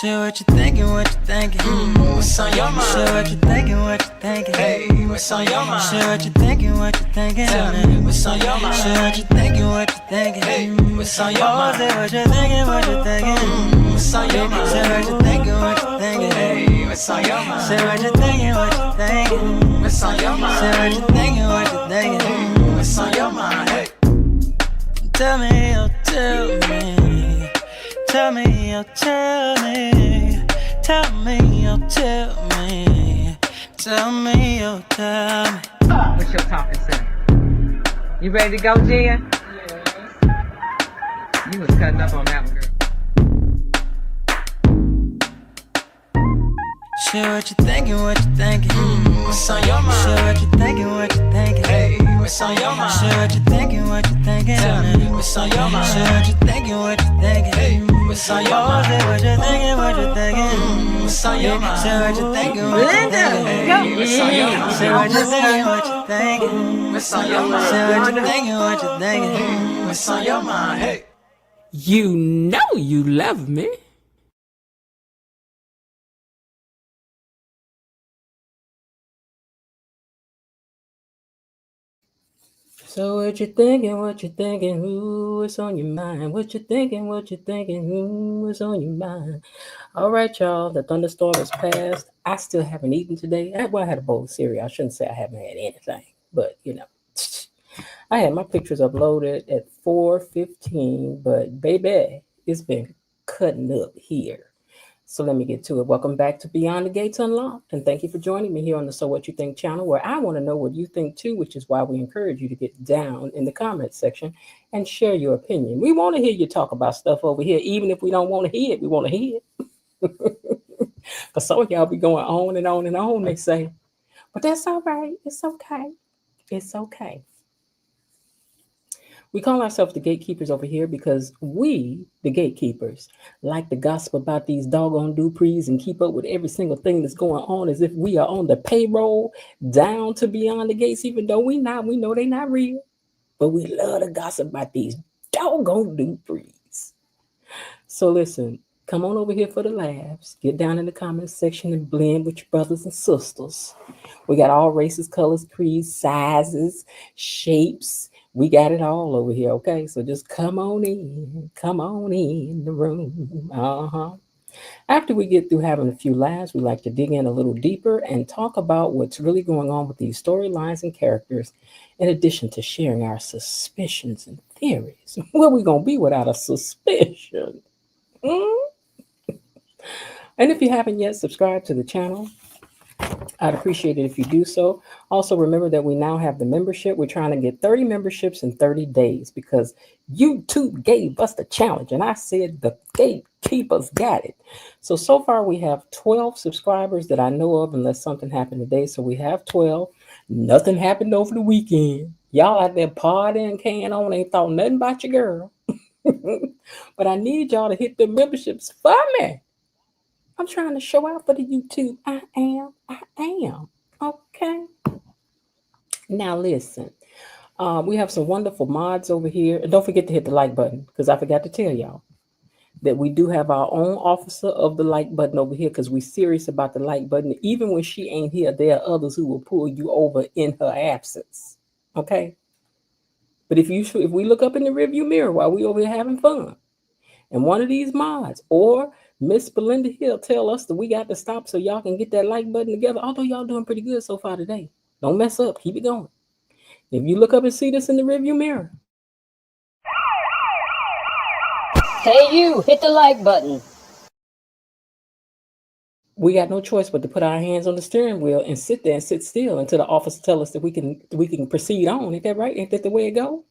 Share what you thinking, what you thinking. What's on your mind? Share what you thinking, what you thinking. Hey, what's on your mind? Share what you thinking, what you thinking. Tell me, what's on your mind? Share what you thinking, what you thinking. Hey, what's on your Oh, mind? say what you thinking, what you thinking. What's on your mind? Share what you thinking, what you thinking. Hey, what's on your mind? Share what you thinking, what you thinking. What's on your mind? Share what you thinking, what you thinking. What's on your mind? Hey, Tell me, oh, tell me. Tell me, oh, tell me. Tell me, oh, tell me. Tell me, oh, tell me. What's your talking say? You ready to go, Jen? You was cutting up on that one, girl. Share what you thinking, what you thinking. what's on your mind? Share what you thinking, what you thinking. Hey, what's on your mind? Share what you thinking, what you thinking. Tell me, what's on your mind? Share what you thinking, what you thinking. Hey, what's on your Oh, mind? say what you thinking, what you thinking. What's on your mind? Share what you thinking, what you thinking. Hey, what's on your mind? Share what you thinking, what you thinking. What's on your mind? Share what you thinking, what you thinking. What's on your mind? Hey. You know you love me. So what you thinking, what you thinking, ooh, what's on your mind? What you thinking, what you thinking, ooh, what's on your mind? All right, y'all, the thunderstorm has passed. I still haven't eaten today. Well, I had a bowl of cereal. I shouldn't say I haven't had anything, but you know. I had my pictures uploaded at 4:15, but baby, it's been cutting up here. So let me get to it. Welcome back to Beyond the Gates Unlocked, and thank you for joining me here on the So What You Think channel, where I want to know what you think too, which is why we encourage you to get down in the comments section and share your opinion. We want to hear you talk about stuff over here, even if we don't want to hear it. We want to hear it. Because some of y'all be going on and on and on, they say. But that's all right. It's okay. It's okay. We call ourselves the gatekeepers over here because we, the gatekeepers, like to gossip about these doggone Duprees and keep up with every single thing that's going on as if we are on the payroll down to Beyond the Gates, even though we know they're not real. But we love to gossip about these doggone Duprees. So listen, come on over here for the laughs. Get down in the comments section and blend with your brothers and sisters. We got all races, colors, creeds, sizes, shapes. We got it all over here, okay? So just come on in the room. After we get through having a few laughs, we like to dig in a little deeper and talk about what's really going on with these storylines and characters, in addition to sharing our suspicions and theories. Where we gonna be without a suspicion? And if you haven't yet subscribed to the channel, I'd appreciate it if you do so. Also, remember that we now have the membership. We're trying to get 30 memberships in 30 days because YouTube gave us the challenge. And I said the gatekeepers got it. So far we have 12 subscribers that I know of, unless something happened today. So we have 12. Nothing happened over the weekend. Y'all out there partying, can on, ain't thought nothing about your girl. But I need y'all to hit the memberships for me. I'm trying to show out for the YouTube. I am. Okay. Now listen. We have some wonderful mods over here. And don't forget to hit the like button, because I forgot to tell y'all that we do have our own officer of the like button over here, because we're serious about the like button. Even when she ain't here, there are others who will pull you over in her absence. Okay. But if we look up in the rearview mirror while we over here having fun, and one of these mods or Miss Belinda Hill tell us that we got to stop so y'all can get that like button together, although y'all doing pretty good so far today. Don't mess up. Keep it going. If you look up and see this in the rearview mirror. Hey, you, hit the like button. We got no choice but to put our hands on the steering wheel and sit there and sit still until the officer tell us that we can proceed on. Ain't that right? Ain't that the way it go?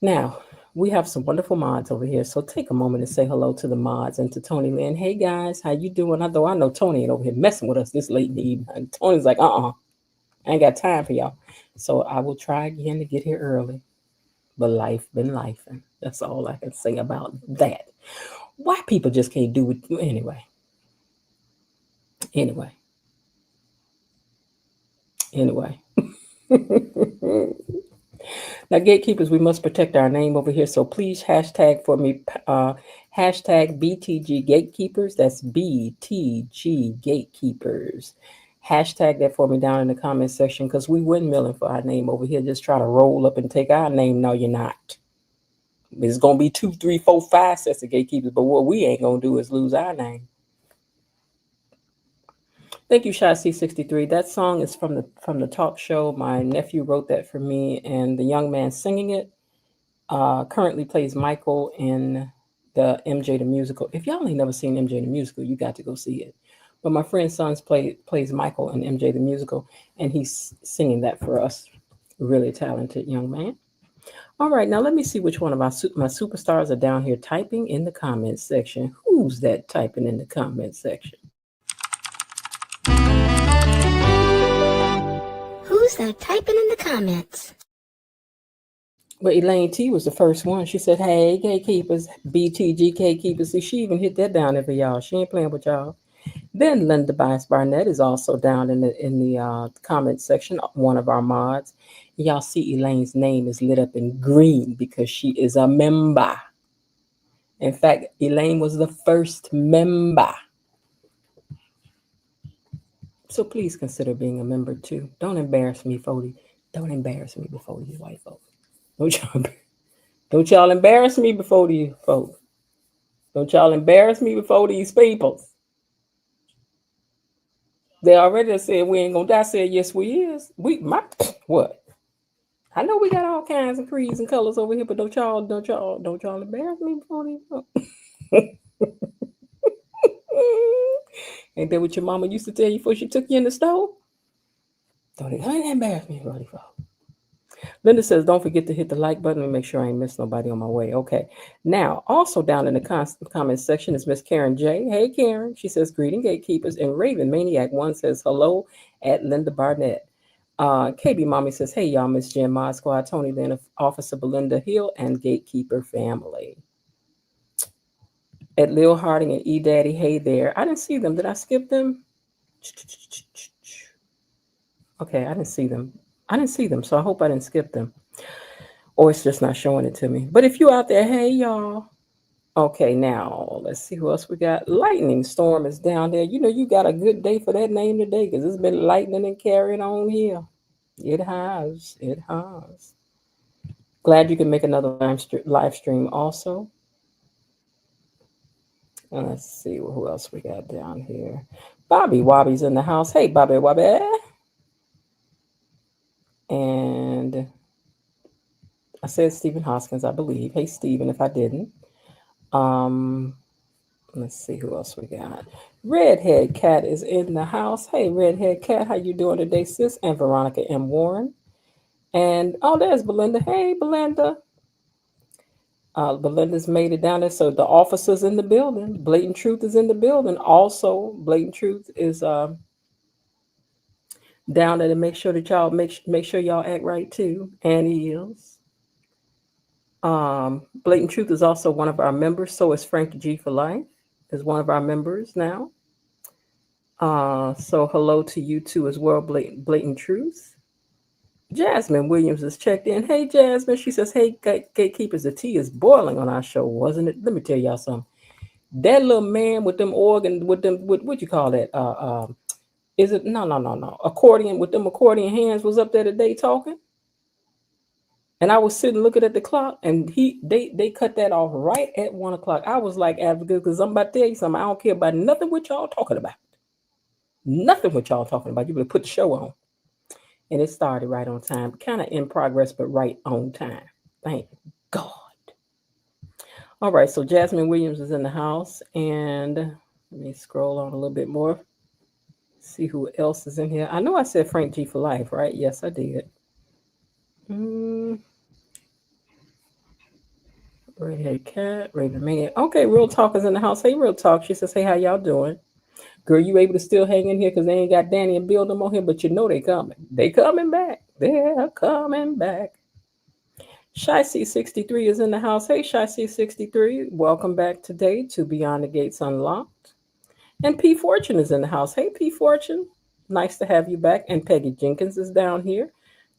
Now, we have some wonderful mods over here, so take a moment and say hello to the mods and to Tony Lynn. Hey guys, how you doing? Although I know Tony ain't over here messing with us this late in the evening. And Tony's like, I ain't got time for y'all. So I will try again to get here early. But life been lifing. That's all I can say about that. Why people just can't do it anyway. Now, gatekeepers, we must protect our name over here. So please hashtag for me, hashtag BTG Gatekeepers. That's BTG Gatekeepers. Hashtag that for me down in the comment section because we windmilling for our name over here. Just try to roll up and take our name. No, you're not. It's going to be 2, 3, 4, 5 sets of gatekeepers. But what we ain't going to do is lose our name. Thank you, Shy C63. That song is from the talk show. My nephew wrote that for me, and the young man singing it currently plays Michael in the MJ the Musical. If y'all ain't never seen MJ the Musical, you got to go see it. But my friend's son plays Michael in MJ the Musical, and he's singing that for us. Really talented young man. All right, now let me see which one of my superstars are down here typing in the comments section. Who's that typing in the comments section? Who's that typing in the comments? But Elaine T was the first one. She said, "Hey, gatekeepers, BTG gatekeepers." See, she even hit that down there for y'all. She ain't playing with y'all. Then Linda Bias Barnett is also down in the comment section, one of our mods. Y'all see Elaine's name is lit up in green because she is a member. In fact, Elaine was the first member. So please consider being a member too. Don't embarrass me, Foley. Don't embarrass me before these white folks. Don't y'all embarrass me before these folks. Don't y'all embarrass me before these people. They already said we ain't gonna die. I said yes, we is. What? I know we got all kinds of creeds and colors over here, but don't y'all embarrass me before these folks. Ain't that what your mama used to tell you before she took you in the stove? Don't embarrass me before these folks. Linda says, don't forget to hit the like button and make sure I ain't missed nobody on my way. Okay. Now, also down in the comment section is Miss Karen J. Hey, Karen. She says, greeting gatekeepers. And Raven Maniac 1 says, hello at Linda Barnett. KB Mommy says, hey, y'all, Miss Jen Mod Squad, Tony Lynn, Officer Belinda Hill, and Gatekeeper family. At Lil Harding and E Daddy, hey there. I didn't see them. Did I skip them? Okay, I didn't see them. So I hope I didn't skip them. Or it's just not showing it to me. But if you out there, hey, y'all. Okay, now, let's see who else we got. Lightning Storm is down there. You know, you got a good day for that name today because it's been lightning and carrying on here. It has. Glad you can make another live stream also. And let's see who else we got down here. Bobby Wobby's in the house. Hey, Bobby Wobby. And I said Stephen Hoskins, I believe. Hey, Stephen, if I didn't. Let's see who else we got. Redhead Cat is in the house. Hey, Redhead Cat, how you doing today, sis? And Veronica M. Warren. And, there's Belinda. Hey, Belinda. Belinda's made it down there. So the officers in the building. Blatant Truth is in the building. Also, Blatant Truth is down there to make sure that y'all make sure y'all act right too. And he is. Blatant Truth is also one of our members. So is Frank G for Life is one of our members now. So hello to you too as well, Blatant Truth. Jasmine Williams is checked in. Hey, Jasmine. She says, hey, gatekeepers, the tea is boiling on our show, wasn't it? Let me tell y'all something. That little man with them what you call that? Is it? No. Accordion, with them accordion hands was up there today talking. And I was sitting looking at the clock, and they cut that off right at 1 o'clock. I was like, advocate, because I'm about to tell you something. I don't care about nothing what y'all talking about. Nothing what y'all talking about. You better put the show on. And it started right on time. Kind of in progress, but right on time. Thank God. All right, so Jasmine Williams is in the house. And let me scroll on a little bit more. See who else is in here. I know I said Frank G for Life, right? Yes, I did. Redhead Cat, Raven Maniac. Okay, Real Talk is in the house. Hey, Real Talk. She says, hey, how y'all doing? Girl, you able to still hang in here because they ain't got Danny and Bill no more here, but you know they coming. They coming back. They're coming back. Shy C63 is in the house. Hey, Shy C63. Welcome back today to Beyond the Gates Unlocked. And P Fortune is in the house. Hey, P Fortune. Nice to have you back. And Peggy Jenkins is down here.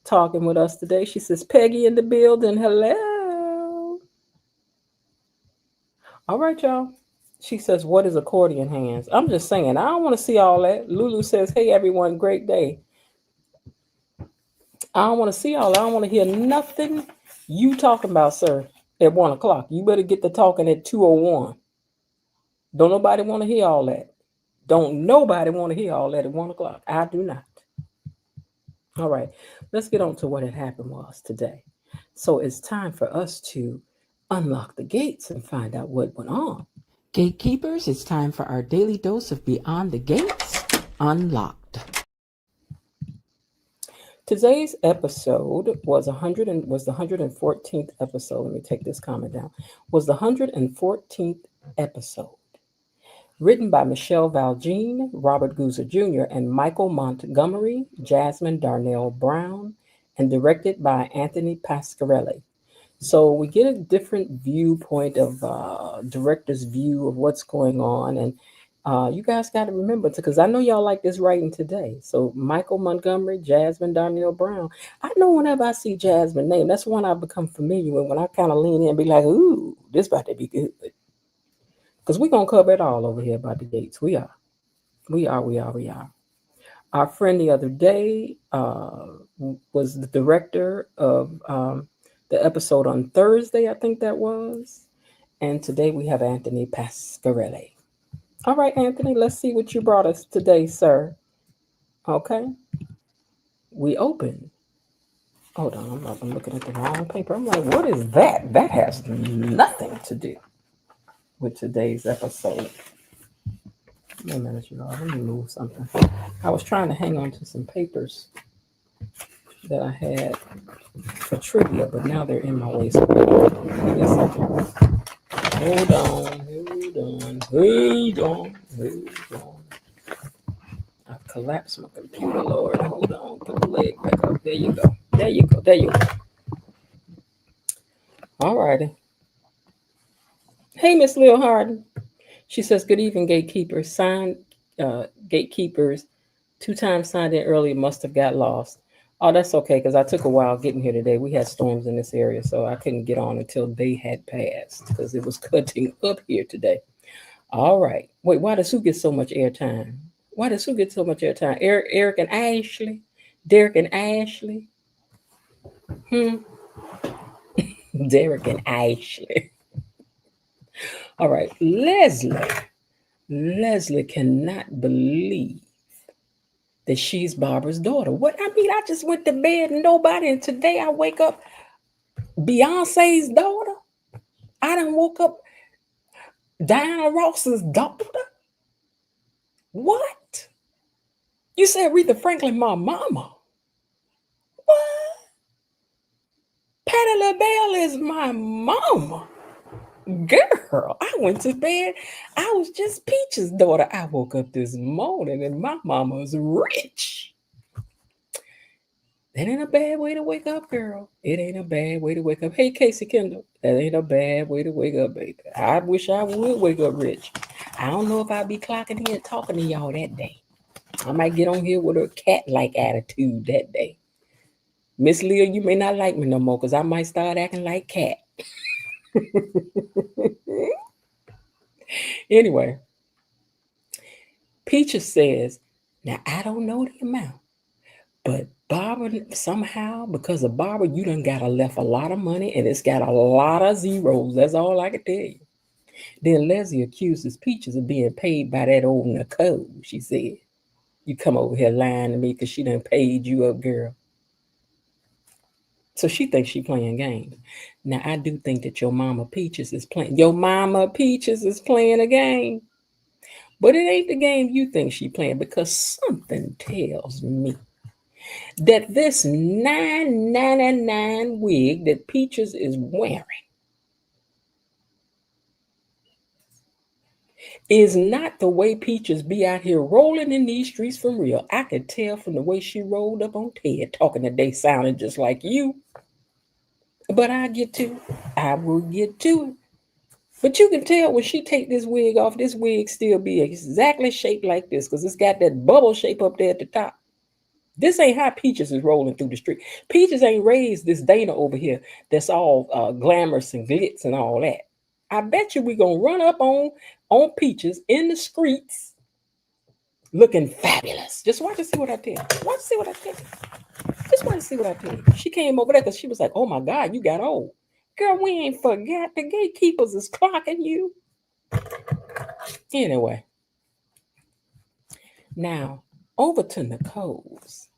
talking with us today. She says, Peggy in the building. Hello. All right, y'all. She says, what is accordion hands? I'm just saying, I don't want to see all that. Lulu says, hey, everyone, great day. I don't want to see all that. I don't want to hear nothing you talking about, sir, at 1 o'clock. You better get to talking at 2:01. Don't nobody want to hear all that. Don't nobody want to hear all that at 1 o'clock. I do not. All right, let's get on to what had happened was today. So it's time for us to unlock the gates and find out what went on. Gatekeepers, it's time for our daily dose of Beyond the Gates Unlocked. Today's episode was the 114th episode. Let me take this comment down. Was the 114th episode. Written by Michelle Valjean, Robert Guza Jr., and Michael Montgomery, Jasmine Darnell Brown, and directed by Anthony Pasquarelli. So we get a different viewpoint of director's view of what's going on. And you guys got to remember, because I know y'all like this writing today. So Michael Montgomery, Jasmine Darnell Brown. I know whenever I see Jasmine's name, that's one I've become familiar with when I kind of lean in and be like, ooh, this about to be good. Because we're going to cover it all over here about the gates. We are. Our friend the other day was the director of the episode on Thursday, I think that was. And today we have Anthony Pasquarelli. All right, Anthony, let's see what you brought us today, sir. Okay. We open. Hold on, I'm looking at the wrong paper. I'm like, what is that? That has nothing to do with today's episode. Wait a minute, you all. Let me move something. I was trying to hang on to some papers that I had for trivia, but now they're in my way. So give me a second. Hold on. I've collapsed my computer, Lord. Hold on. Put the leg back up. There you go. All righty. Hey, Miss Lil Harden. She says, good evening, gatekeepers. Gatekeepers 2 times signed in earlier must have got lost. Oh, that's okay, because I took a while getting here today. We had storms in this area, so I couldn't get on until they had passed because it was cutting up here today. All right. Wait, why does who get so much airtime? Eric and Ashley? Derek and Ashley? Derek and Ashley. All right. Leslie cannot believe that she's Barbara's daughter. What? I mean, I just went to bed and nobody, and today I wake up Beyonce's daughter. I done woke up Diana Ross's daughter. What? You said Aretha Franklin, my mama. What? Patti LaBelle is my mama. Girl, I went to bed. I was just Peach's daughter. I woke up this morning and my mama's rich. That ain't a bad way to wake up, girl. It ain't a bad way to wake up. Hey, Casey Kendall, that ain't a bad way to wake up, baby. I wish I would wake up rich. I don't know if I'd be clocking in talking to y'all that day. I might get on here with a cat-like attitude that day. Miss Leah, you may not like me no more because I might start acting like cat. Anyway, Peaches says, now I don't know the amount, but Barbara, somehow, because of Barbara, you done got left a lot of money and it's got a lot of zeros. That's all I can tell you. Then Leslie accuses Peaches of being paid by that old Nicole, she said. You come over here lying to me because she done paid you up, girl. So she thinks she playing games. Now, I do think that your mama Peaches is playing a game. But it ain't the game you think she playing, because something tells me that this $9.99 wig that Peaches is wearing is not the way Peaches be out here rolling in these streets for real. I could tell from the way she rolled up on Ted, talking today, sounding just like you. But I will get to it. But you can tell when she take this wig off, this wig still be exactly shaped like this because it's got that bubble shape up there at the top. This ain't how Peaches is rolling through the street. Peaches ain't raised this Dana over here that's all glamorous and glitz and all that. I bet you we gonna run up on Peaches in the streets looking fabulous. Just watch and see what I tell you. Watch and see what I tell you. Just watch and see what I tell you. She came over there because she was like, oh my God, you got old. Girl, we ain't forgot. The gatekeepers is clocking you. Anyway. Now, over to Nicole's.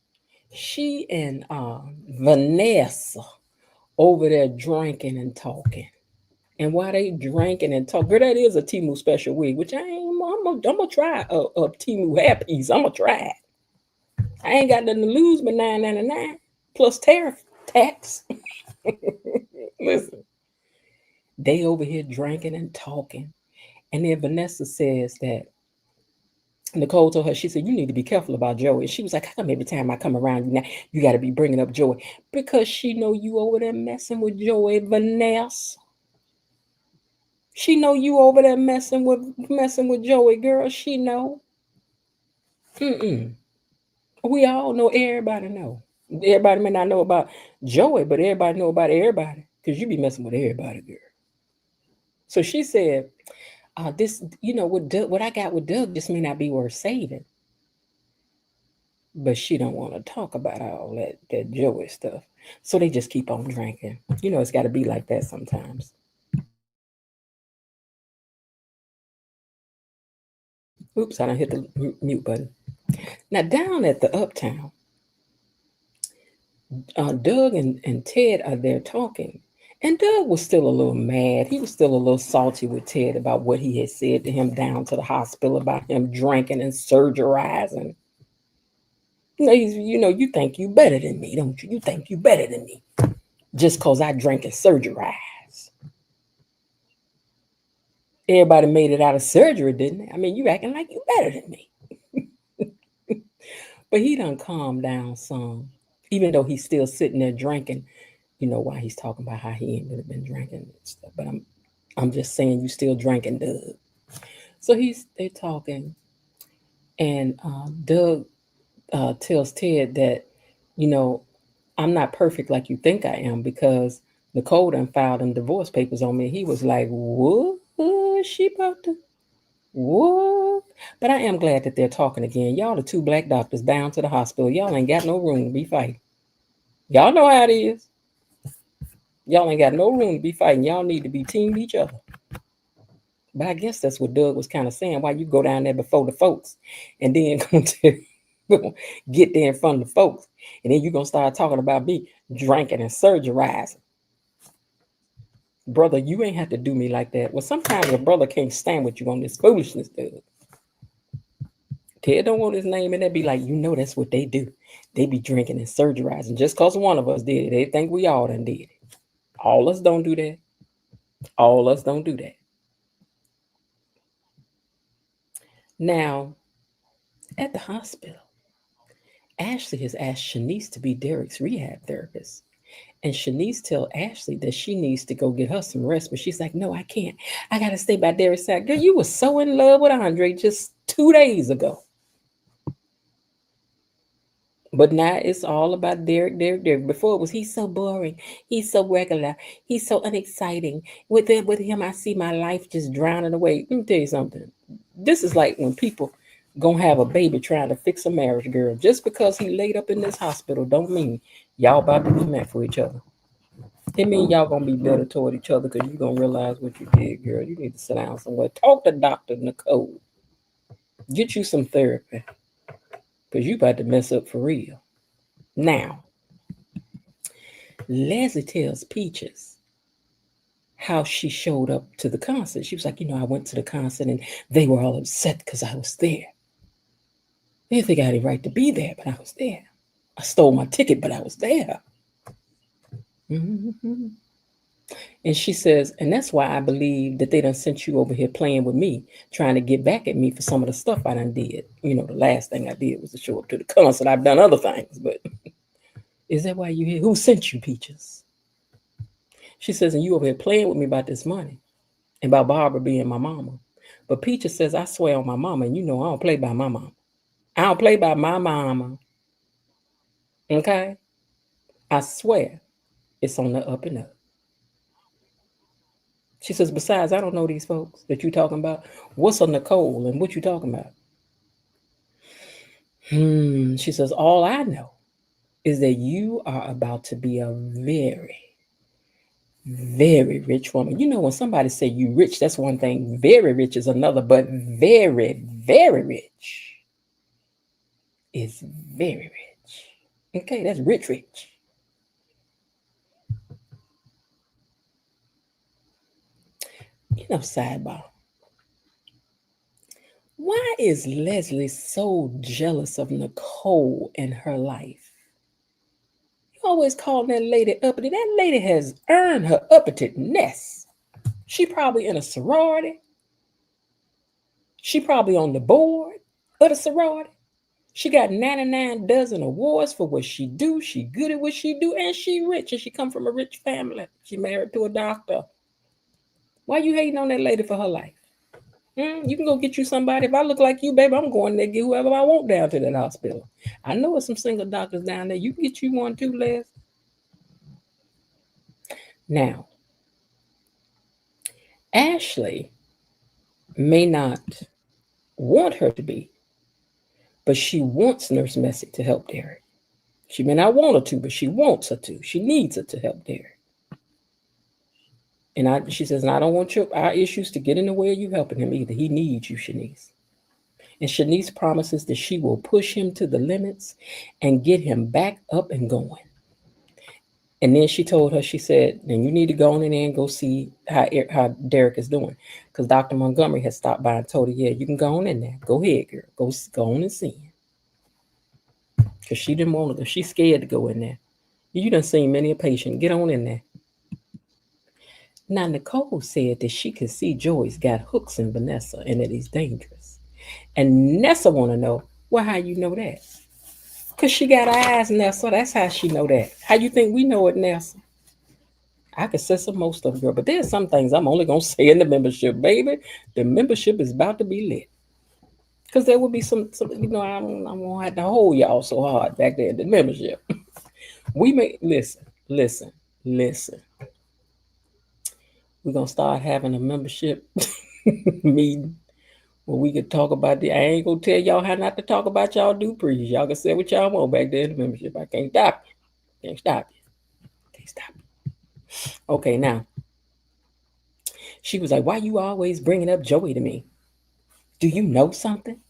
She and Vanessa over there drinking and talking. And while they drinking and talking, girl, that is a Temu special wig, which I'm gonna try a Temu hair piece. I'm gonna try it. I ain't got nothing to lose but $9.99 plus tariff tax. Listen, they over here drinking and talking. And then Vanessa says that Nicole told her, she said, you need to be careful about Joey. And she was like, how come every time I come around you now, you got to be bringing up Joey? Because she know you over there messing with Joey, Vanessa. She know you over there messing with Joey, girl. She know. We all know, everybody know. Everybody may not know about Joey, but everybody know about everybody. Because you be messing with everybody, girl. So she said, this, what I got with Doug just may not be worth saving. But she don't want to talk about all that Joey stuff. So they just keep on drinking. It's got to be like that sometimes. Oops, I done hit the mute button. Now, down at the Uptown, Doug and Ted are there talking. And Doug was still a little mad. He was still a little salty with Ted about what he had said to him down to the hospital about him drinking and surgerizing. You think you better than me, don't you? You think you better than me just because I drank and surgerized. Everybody made it out of surgery, didn't they? I mean, you acting like you better than me. But he done calmed down some, even though he's still sitting there drinking, while he's talking about how he ain't really been drinking and stuff. But I'm just saying you still drinking, Doug. So they're talking, and Doug tells Ted that, I'm not perfect like you think I am because Nicole done filed them divorce papers on me. He was like, what? She about to? What? But I am glad that they're talking again. Y'all the two black doctors down to the hospital. Y'all ain't got no room to be fighting. Y'all know how it is. Y'all ain't got no room to be fighting. Y'all need to be team each other. But I guess that's what Doug was kind of saying. Why you go down there before the folks and then get there in front of the folks. And then you're going to start talking about me drinking and surgerizing. Brother, you ain't have to do me like that. Well, sometimes a brother can't stand with you on this foolishness, Doug. Ted don't want his name in there. Be like, that's what they do. They be drinking and surgerizing. Just because one of us did it, they think we all done did it. All us don't do that. All us don't do that. Now, at the hospital, Ashley has asked Shanice to be Derek's rehab therapist. And Shanice tell Ashley that she needs to go get her some rest. But she's like, no, I can't. I got to stay by Derek's side. Girl, you were so in love with Andre just 2 days ago. But now it's all about Derek. Before it was, he's so boring. He's so regular. He's so unexciting. With him, I see my life just drowning away. Let me tell you something. This is like when people gonna have a baby trying to fix a marriage, girl. Just because he laid up in this hospital don't mean y'all about to be meant for each other. It means y'all gonna be better toward each other because you're gonna realize what you did, girl. You need to sit down somewhere. Talk to Dr. Nicole. Get you some therapy. Because you about to mess up for real. Now, Leslie tells Peaches how she showed up to the concert. She was like, I went to the concert and they were all upset because I was there. They didn't think I had a right to be there, but I was there. I stole my ticket, but I was there. Mm-hmm. And she says, and that's why I believe that they done sent you over here playing with me, trying to get back at me for some of the stuff I done did. The last thing I did was to show up to the concert. I've done other things, but is that why you here? Who sent you, Peaches? She says, and you over here playing with me about this money and about Barbara being my mama. But Peaches says, I swear on my mama, and I don't play by my mama. I don't play by my mama. Okay? I swear it's on the up and up. She says, besides, I don't know these folks that you talking about. What's a Nicole and what you talking about? She says, all I know is that you are about to be a very, very rich woman. You know, when somebody say you rich, that's one thing. Very rich is another, but very, very rich is very rich. Okay, that's rich, rich. You know, sidebar. Why is Leslie so jealous of Nicole and her life? You always call that lady uppity. That lady has earned her uppityness. She probably in a sorority. She probably on the board of the sorority. She got 99 dozen awards for what she do. She good at what she do, and she rich, and she come from a rich family. She married to a doctor. Why you hating on that lady for her life? You can go get you somebody. If I look like you, baby, I'm going there to get whoever I want down to that hospital. I know there's some single doctors down there. You can get you one too, Les. Now, Ashley may not want her to be, but she wants Nurse Messy to help Derek. She may not want her to, but she wants her to. She needs her to help Derek. And she says, and I don't want our issues to get in the way of you helping him either. He needs you, Shanice. And Shanice promises that she will push him to the limits and get him back up and going. And then she told her, she said, then you need to go on in there and go see how Derek is doing. Because Dr. Montgomery had stopped by and told her, yeah, you can go on in there. Go ahead, girl. Go on and see him. Because she didn't want to go. She's scared to go in there. You done seen many a patient. Get on in there. Now, Nicole said that she could see Joyce got hooks in Vanessa and that he's dangerous. And Nessa want to know, well, how you know that? Because she got eyes, Nessa. That's how she know that. How you think we know it, Nessa? I could say some most of them, girl, but there's some things I'm only going to say in the membership, baby. The membership is about to be lit. Because there will be some you know, I won't have to hold y'all so hard back there in the membership. We may, listen. We're going to start having a membership meeting where we could talk about I ain't going to tell y'all how not to talk about y'all Duprees. Y'all can say what y'all want back there in the membership. I can't stop you. Can't stop you. Okay, now. She was like, why you always bringing up Joey to me? Do you know something?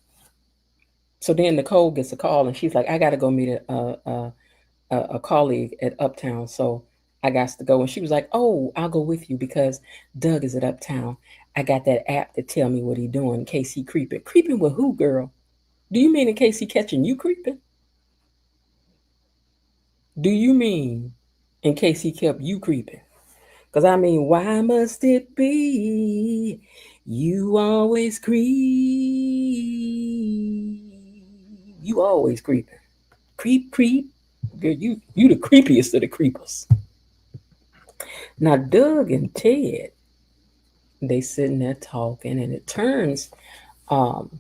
So then Nicole gets a call and she's like, I got to go meet a colleague at Uptown. So I got to go. And she was like, oh, I'll go with you because Doug is at Uptown. I got that app to tell me what he doing in case he creeping. Creeping with who, girl? Do you mean in case he catching you creeping? Do you mean in case he kept you creeping? Because I mean, why must it be you always creep? You always creeping. Creep. Girl, you the creepiest of the creepers. Now, Doug and Ted, they sitting there talking, and it turns, and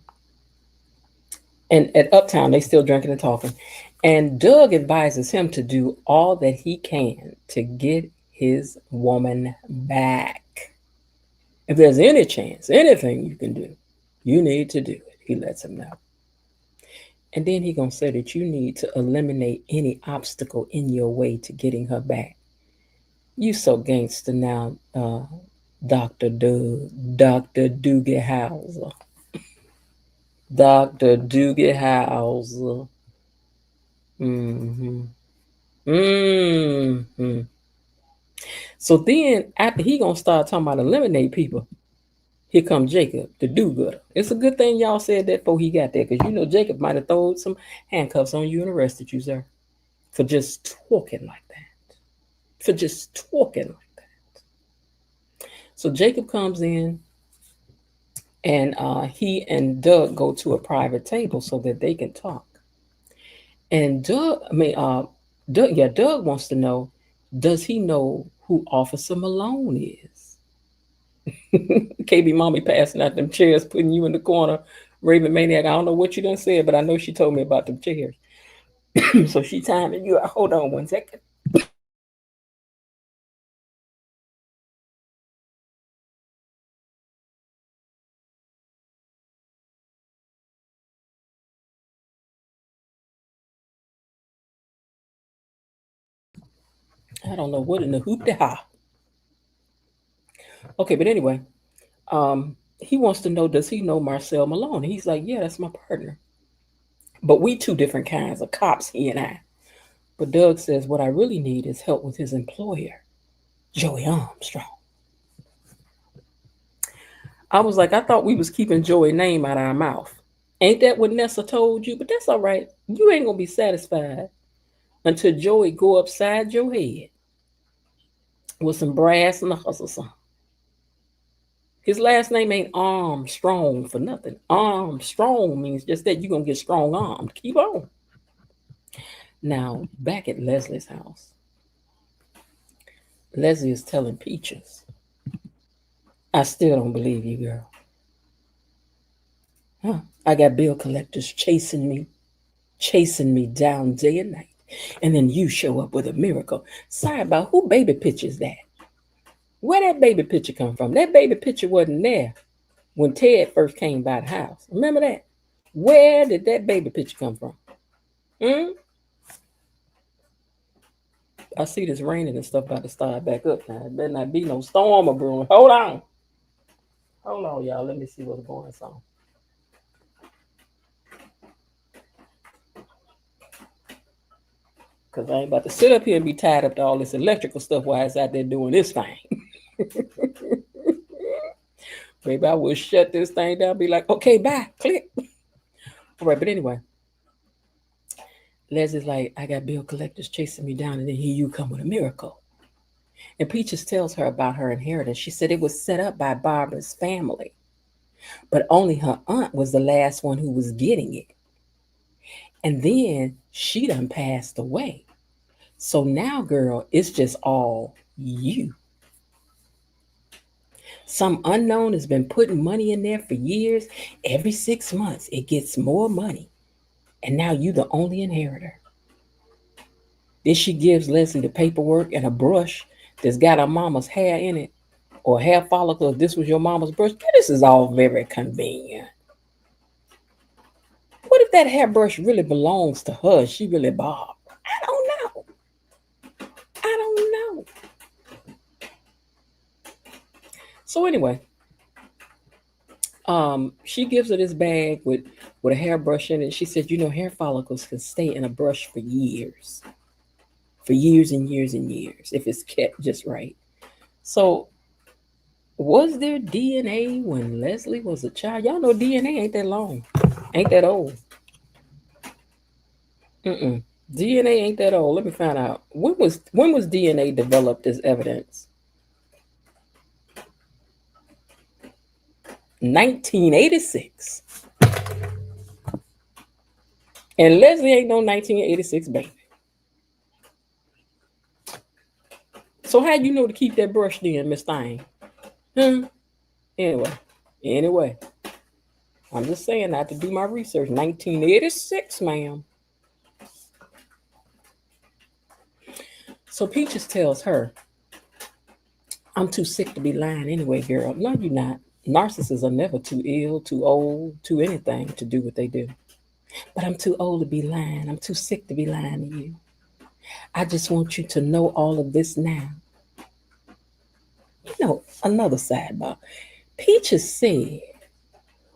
at Uptown, they still drinking and talking. And Doug advises him to do all that he can to get his woman back. If there's any chance, anything you can do, you need to do it. He lets him know. And then he gonna say that you need to eliminate any obstacle in your way to getting her back. You so gangster now, Dr. Doogie Howser. Dr. Doogie Howser. So then after he gonna start talking about eliminate people, here comes Jacob, the do-gooder. It's a good thing y'all said that before he got there, because you know Jacob might have thrown some handcuffs on you and arrested you, sir, for just talking like that. So Jacob comes in, and he and Doug go to a private table so that they can talk. And Doug wants to know, does he know who Officer Malone is? KB Mommy passing out them chairs, putting you in the corner. Raven Maniac, I don't know what you done said, but I know she told me about them chairs. So she timing you. Hold on 1 second. I don't know what in the hoop de ha. Okay, but anyway, he wants to know, does he know Marcel Malone? He's like, yeah, that's my partner. But we two different kinds of cops, he and I. But Doug says what I really need is help with his employer, Joey Armstrong. I was like, I thought we was keeping Joey's name out of our mouth. Ain't that what Nessa told you? But that's all right. You ain't gonna be satisfied until Joey go upside your head with some brass knuckles or something. His last name ain't Armstrong for nothing. Armstrong means just that you're gonna get strong armed. Keep on. Now, back at Leslie's house, Leslie is telling Peaches, I still don't believe you, girl. Huh? I got bill collectors chasing me down day and night. And then you show up with a miracle. Sorry about who baby pictures that? Where that baby picture come from? That baby picture wasn't there when Ted first came by the house. Remember that? Where did that baby picture come from? I see this raining and stuff about to start back up now. It better not be no storm or brewing. Hold on, y'all. Let me see what's going on. Because I ain't about to sit up here and be tied up to all this electrical stuff while it's out there doing this thing. Maybe I will shut this thing down, be like, okay, bye, click. All right, but anyway. Leslie's like, I got bill collectors chasing me down, and then here you come with a miracle. And Peaches tells her about her inheritance. She said it was set up by Barbara's family, but only her aunt was the last one who was getting it. And then she done passed away. So now, girl, it's just all you. Some unknown has been putting money in there for years. Every 6 months, it gets more money. And now you the only inheritor. Then she gives Leslie the paperwork and a brush that's got her mama's hair in it, or hair follicle. If this was your mama's brush, this is all very convenient. What if that hairbrush really belongs to her? She really Bob? I don't know. So anyway, she gives her this bag with a hairbrush in it. She said, hair follicles can stay in a brush for years. For years and years and years, if it's kept just right. So, was there DNA when Leslie was a child? Y'all know DNA ain't that long. Ain't that old. DNA ain't that old. Let me find out. When was DNA developed as evidence? 1986. And Leslie ain't no 1986 baby. So how you know to keep that brush then, Miss Thing? Anyway. I'm just saying I have to do my research. 1986, ma'am. So Peaches tells her, I'm too sick to be lying anyway, girl. No, you're not. Narcissists are never too ill, too old, too anything to do what they do. But I'm too old to be lying. I'm too sick to be lying to you. I just want you to know all of this now. Another sidebar. Peaches said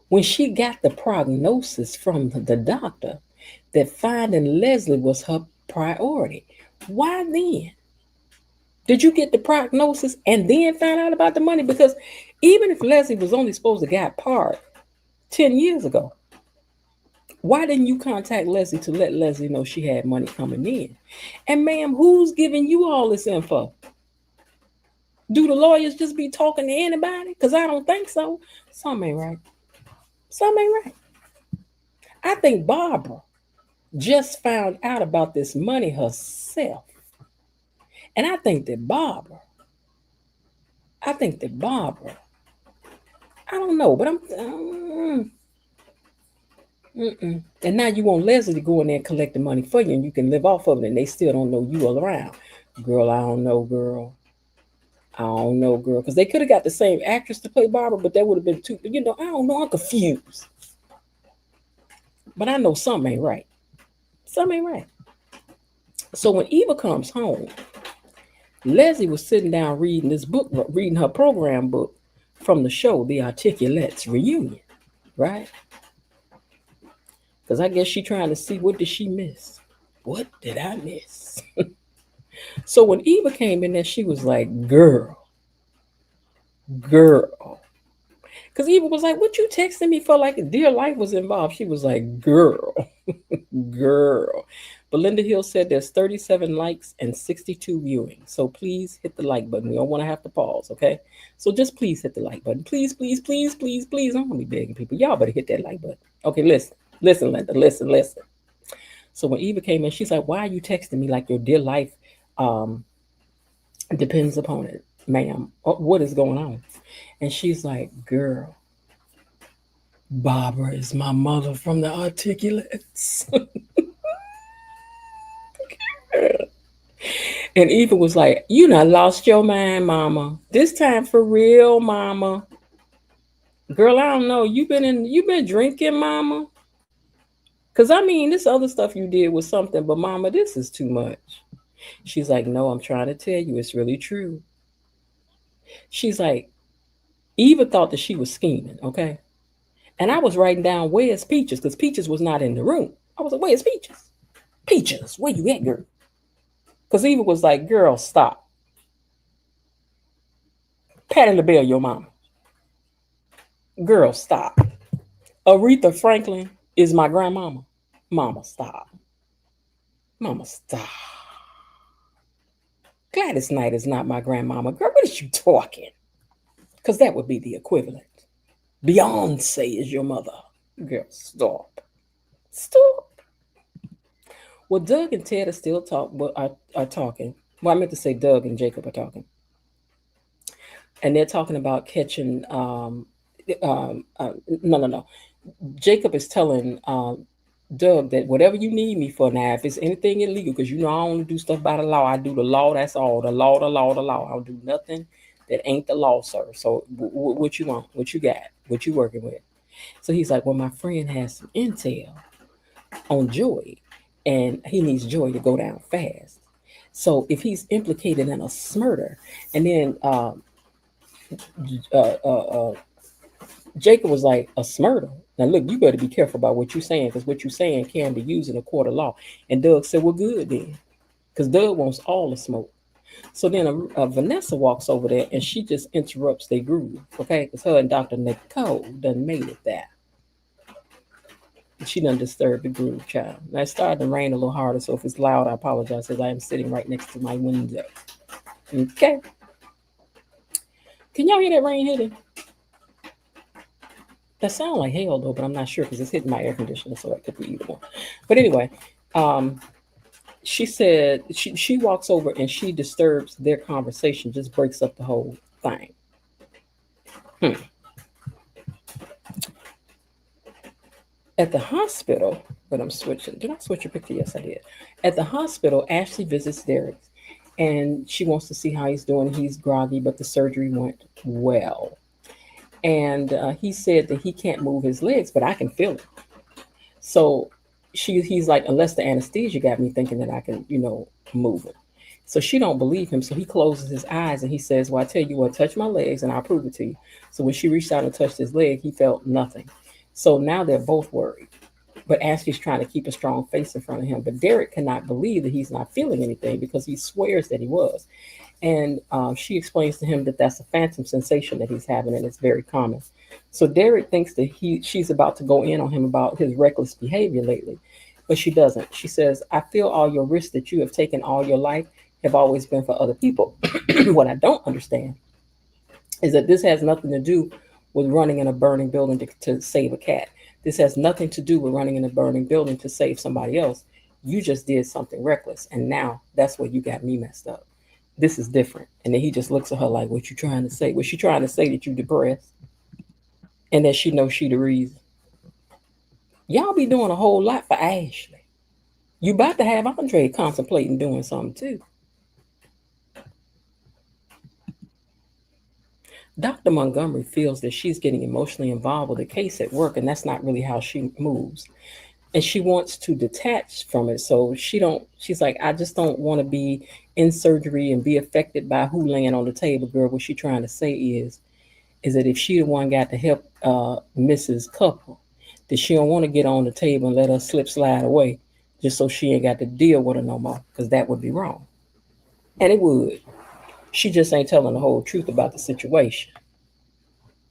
when she got the prognosis from the doctor that finding Leslie was her priority. Why then? Did you get the prognosis and then find out about the money? Because even if Leslie was only supposed to get part 10 years ago, why didn't you contact Leslie to let Leslie know she had money coming in? And ma'am, who's giving you all this info? Do the lawyers just be talking to anybody? Because I don't think so. Something ain't right. I think Barbara just found out about this money herself. And I think that Barbara, I don't know, but Mm-mm. And now you want Leslie to go in there and collect the money for you, and you can live off of it, and they still don't know you all around. Girl, I don't know, girl. I don't know, girl. Because they could have got the same actress to play Barbara, but that would have been too, I don't know. I'm confused. But I know something ain't right. Something ain't right. So when Eva comes home, Leslie was sitting down reading this book, reading her program book from the show, The Articulates Reunion, right? Because I guess she trying to see, what did she miss? What did I miss? So when Eva came in there, she was like, girl. Because Eva was like, what you texting me for? Like dear life was involved. She was like, girl. Belinda Hill said there's 37 likes and 62 viewings. So please hit the like button. We don't want to have to pause, okay? So just please hit the like button. Please, please, please, please, please. I'm going to be begging people. Y'all better hit that like button. Okay, listen, Linda, listen. So when Eva came in, she's like, why are you texting me like your dear life depends upon it, ma'am? What is going on? And she's like, girl, Barbara is my mother from the Articulates. And Eva was like, you done lost your mind, mama. This time for real, mama. Girl, I don't know. You been drinking, mama? Cause I mean, this other stuff you did was something, but mama, this is too much. She's like, no, I'm trying to tell you, it's really true. She's like, Eva thought that she was scheming, okay? And I was writing down, where's Peaches? Because Peaches was not in the room. I was like, where's Peaches? Peaches, where you at, girl? Because Eva was like, girl, stop. Patting the bell, your mama. Girl, stop. Aretha Franklin is my grandmama. Mama, stop. Mama, stop. Gladys Knight is not my grandmama. Girl, what is you talking? Because that would be the equivalent. Beyonce is your mother. Girl, stop. Stop. Well, Doug and Ted are still are talking. Well, I meant to say Doug and Jacob are talking. And they're talking about catching, no. Jacob is telling Doug that whatever you need me for now, if it's anything illegal, because I don't do stuff by the law. I do the law, that's all. The law. I don't do nothing that ain't the law, sir. So what you want? What you got? What you working with? So he's like, well, my friend has some intel on Joy, and he needs Joy to go down fast. So if he's implicated in a murder, and then Jacob was like, a smurder. Now look, you better be careful about what you're saying, because what you're saying can be used in a court of law. And Doug said, well, good then, because Doug wants all the smoke. So then Vanessa walks over there, and she just interrupts their groove, okay? Because her and Dr. Nicole done made it there. She done disturbed the groove, child. Now, it started to rain a little harder, so if it's loud, I apologize, because I am sitting right next to my window. Okay? Can y'all hear that rain hitting? That sounds like hail, though, but I'm not sure, because it's hitting my air conditioner, so it could be either one. But anyway, she said she walks over and she disturbs their conversation, just breaks up the whole thing. At the hospital, but I'm switching. Did I switch your picture? Yes, I did. At the hospital, Ashley visits Derek, and she wants to see how he's doing. He's groggy, but the surgery went well. And he said that he can't move his legs, but I can feel it. So he's like, unless the anesthesia got me thinking that I can, move it. So she don't believe him. So he closes his eyes and he says, well, I tell you what, touch my legs and I'll prove it to you. So when she reached out and touched his leg, he felt nothing. So now they're both worried. But Ashley's trying to keep a strong face in front of him. But Derek cannot believe that he's not feeling anything, because he swears that he was. And she explains to him that that's a phantom sensation that he's having, and it's very common. So Derek thinks that she's about to go in on him about his reckless behavior lately, but she doesn't. She says, I feel all your risks that you have taken all your life have always been for other people. What I don't understand is that this has nothing to do with running in a burning building to save a cat. This has nothing to do with running in a burning building to save somebody else. You just did something reckless, and now that's where you got me messed up. This is different. And then he just looks at her like, what you trying to say? Was she trying to say that you depressed? And that she knows she the reason? Y'all be doing a whole lot for Ashley. You about to have Andre contemplating doing something too. Dr. Montgomery feels that she's getting emotionally involved with the case at work, and that's not really how she moves. And she wants to detach from it. So she's like, I just don't want to be in surgery and be affected by who laying on the table, girl. What she trying to say is that if she the one got to help Mrs. Couple, that she don't want to get on the table and let her slip slide away just so she ain't got to deal with her no more, because that would be wrong. And it would. She just ain't telling the whole truth about the situation.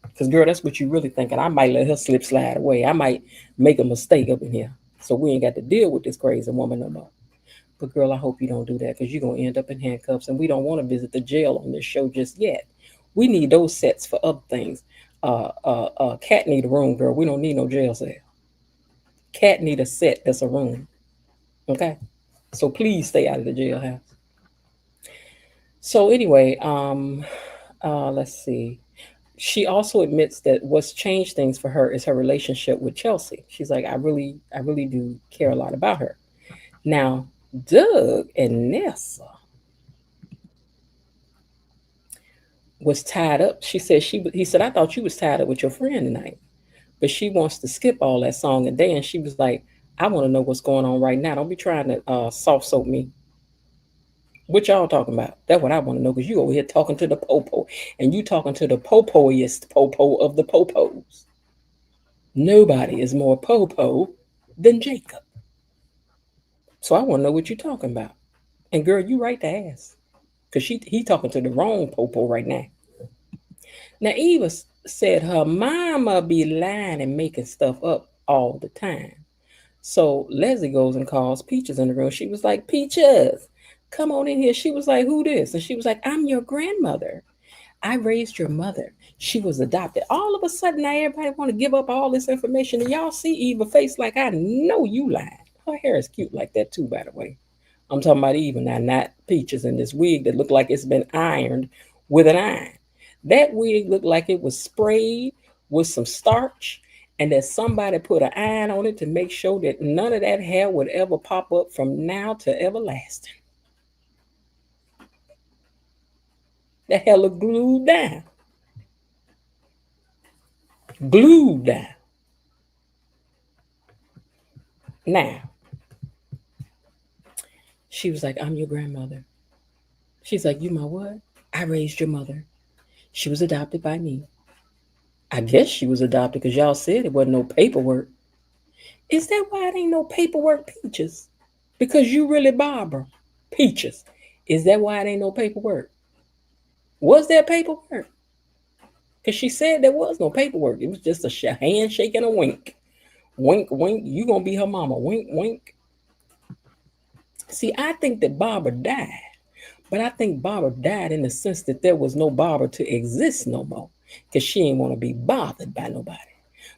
Because, girl, that's what you really thinking. I might let her slip slide away. I might make a mistake up in here. So we ain't got to deal with this crazy woman no more. But, girl, I hope you don't do that, because you're going to end up in handcuffs. And we don't want to visit the jail on this show just yet. We need those sets for other things. Cat need a room, girl. We don't need no jail cell. Cat need a set that's a room. Okay? So please stay out of the jailhouse. So anyway, let's see. She also admits that what's changed things for her is her relationship with Chelsea. She's like, I really do care a lot about her. Now, Doug and Nessa was tied up. He said, I thought you was tied up with your friend tonight. But she wants to skip all that song and dance. She was like, I want to know what's going on right now. Don't be trying to soft soap me. What y'all talking about? That's what I want to know, because you over here talking to the popo, and you talking to the popoiest popo of the popos. Nobody is more popo than Jacob. So I want to know what you're talking about. And girl, you right to ask, because he talking to the wrong popo right now. Now, Eva said her mama be lying and making stuff up all the time. So Leslie goes and calls Peaches in the room. She was like, Peaches, come on in here. She was like, who this? And she was like, I'm your grandmother. I raised your mother. She was adopted. All of a sudden, now everybody want to give up all this information. And y'all see Eva face like, I know you lied. Her hair is cute like that too, by the way. I'm talking about Eva now, not Peaches in this wig that looked like it's been ironed with an iron. That wig looked like it was sprayed with some starch, and that somebody put an iron on it to make sure that none of that hair would ever pop up from now to everlasting. That hair looked glued down. Glued down. Now, she was like, I'm your grandmother. She's like, you my what? I raised your mother. She was adopted by me. I guess she was adopted because y'all said it wasn't no paperwork. Is that why it ain't no paperwork, Peaches? Because you really Barbara. Peaches. Is that why it ain't no paperwork? Was there paperwork? Because she said there was no paperwork. It was just a handshake and a wink. Wink, wink. You gonna be her mama. Wink, wink. See, I think that Barbara died. But I think Barbara died in the sense that there was no Barbara to exist no more, because she ain't want to be bothered by nobody.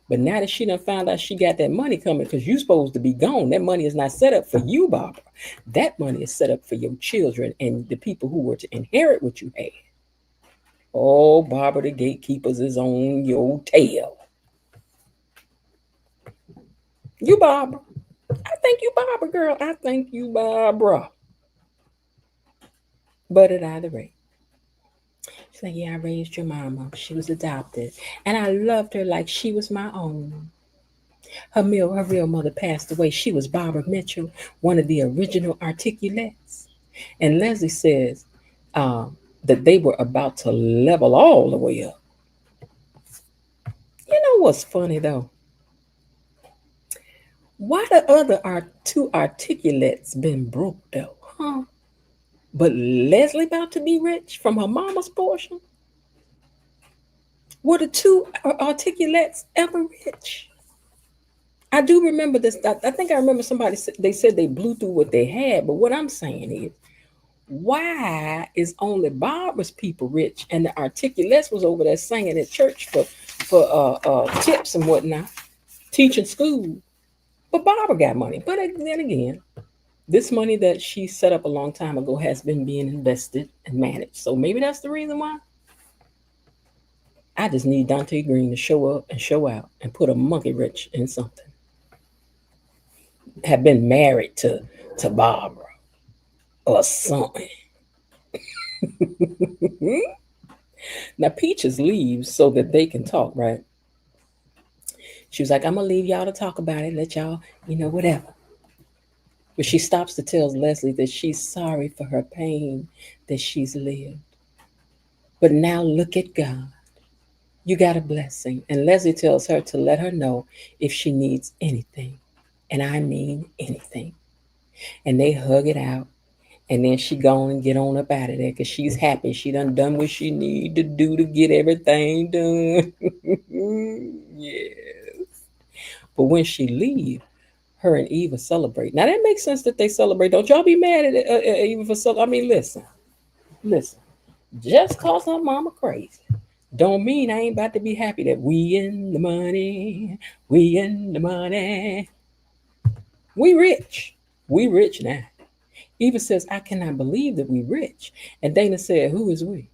But now that she done found out she got that money coming, because you supposed to be gone, that money is not set up for you, Barbara. That money is set up for your children and the people who were to inherit what you had. Oh, Barbara the gatekeepers is on your tail. You Barbara. I think you Barbara, girl. I think you Barbara. But at either rate, she's like, yeah, I raised your mama. She was adopted. And I loved her like she was my own. Her real mother passed away. She was Barbara Mitchell, one of the original articulates. And Leslie says that they were about to level all the way up. You know what's funny, though? Why the other two articulates been broke, though? Huh? But Leslie about to be rich from her mama's portion? Were the two articulates ever rich? I do remember this. I think I remember somebody they said they blew through what they had. But what I'm saying is, why is only Barbara's people rich and the articulates was over there singing at church for tips and whatnot, teaching school? But Barbara got money. But then again, this money that she set up a long time ago has been being invested and managed. So maybe that's the reason why. I just need Dante Green to show up and show out and put a monkey wrench in something. have been married to Barbara or something. Now Peaches leaves so that they can talk, right? She was like, I'm gonna leave y'all to talk about it, let y'all, whatever. But she stops to tell Leslie that she's sorry for her pain that she's lived. But now look at God. You got a blessing. And Leslie tells her to let her know if she needs anything. And I mean anything. And they hug it out. And then she gone and get on up out of there because she's happy. She done what she need to do to get everything done. Yes. But when she leave, her and Eva celebrate. Now that makes sense that they celebrate. Don't y'all be mad at Eva for celebrating. I mean, listen. Just cause her mama crazy don't mean I ain't about to be happy that we in the money. We in the money. We rich. We rich now. Eva says, I cannot believe that we rich. And Dana said, who is we?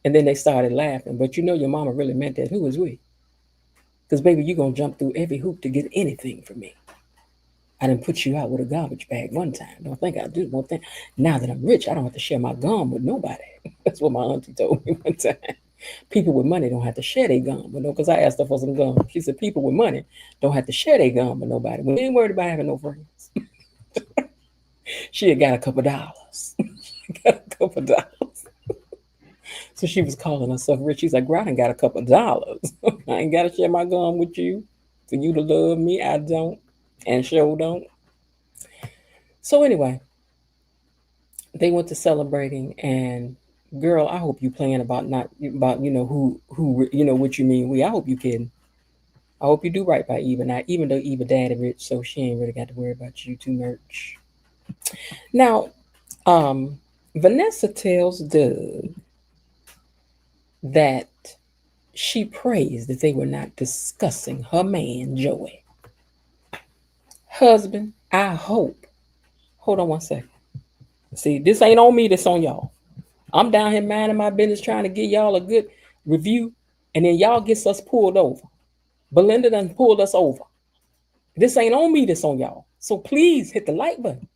And then they started laughing. But you know your mama really meant that. Who is we? Because, baby, you're going to jump through every hoop to get anything from me. I didn't put you out with a garbage bag one time. Don't think I'll do one thing. Now that I'm rich, I don't have to share my gum with nobody. That's what my auntie told me one time. People with money don't have to share their gum with no, because I asked her for some gum. She said people with money don't have to share their gum with nobody. We ain't worried about having no friends. She had got a couple dollars. So she was calling herself rich. She's like, girl, I done got a couple dollars. I ain't got to share my gum with you. For you to love me, I don't. And sure don't. So anyway, they went to celebrating, and girl, I hope you playing about who what you mean we. I hope you kidding. I hope you do right by Eva. Now, even though Eva daddy rich, so she ain't really got to worry about you too much. Now, Vanessa tells Doug that she prays that they were not discussing her man, Joey. Husband, I hope. Hold on one second. See, this ain't on me, this on y'all. I'm down here minding my business trying to get y'all a good review, and then y'all gets us pulled over. Belinda done pulled us over. This ain't on me, this on y'all. So please hit the like button.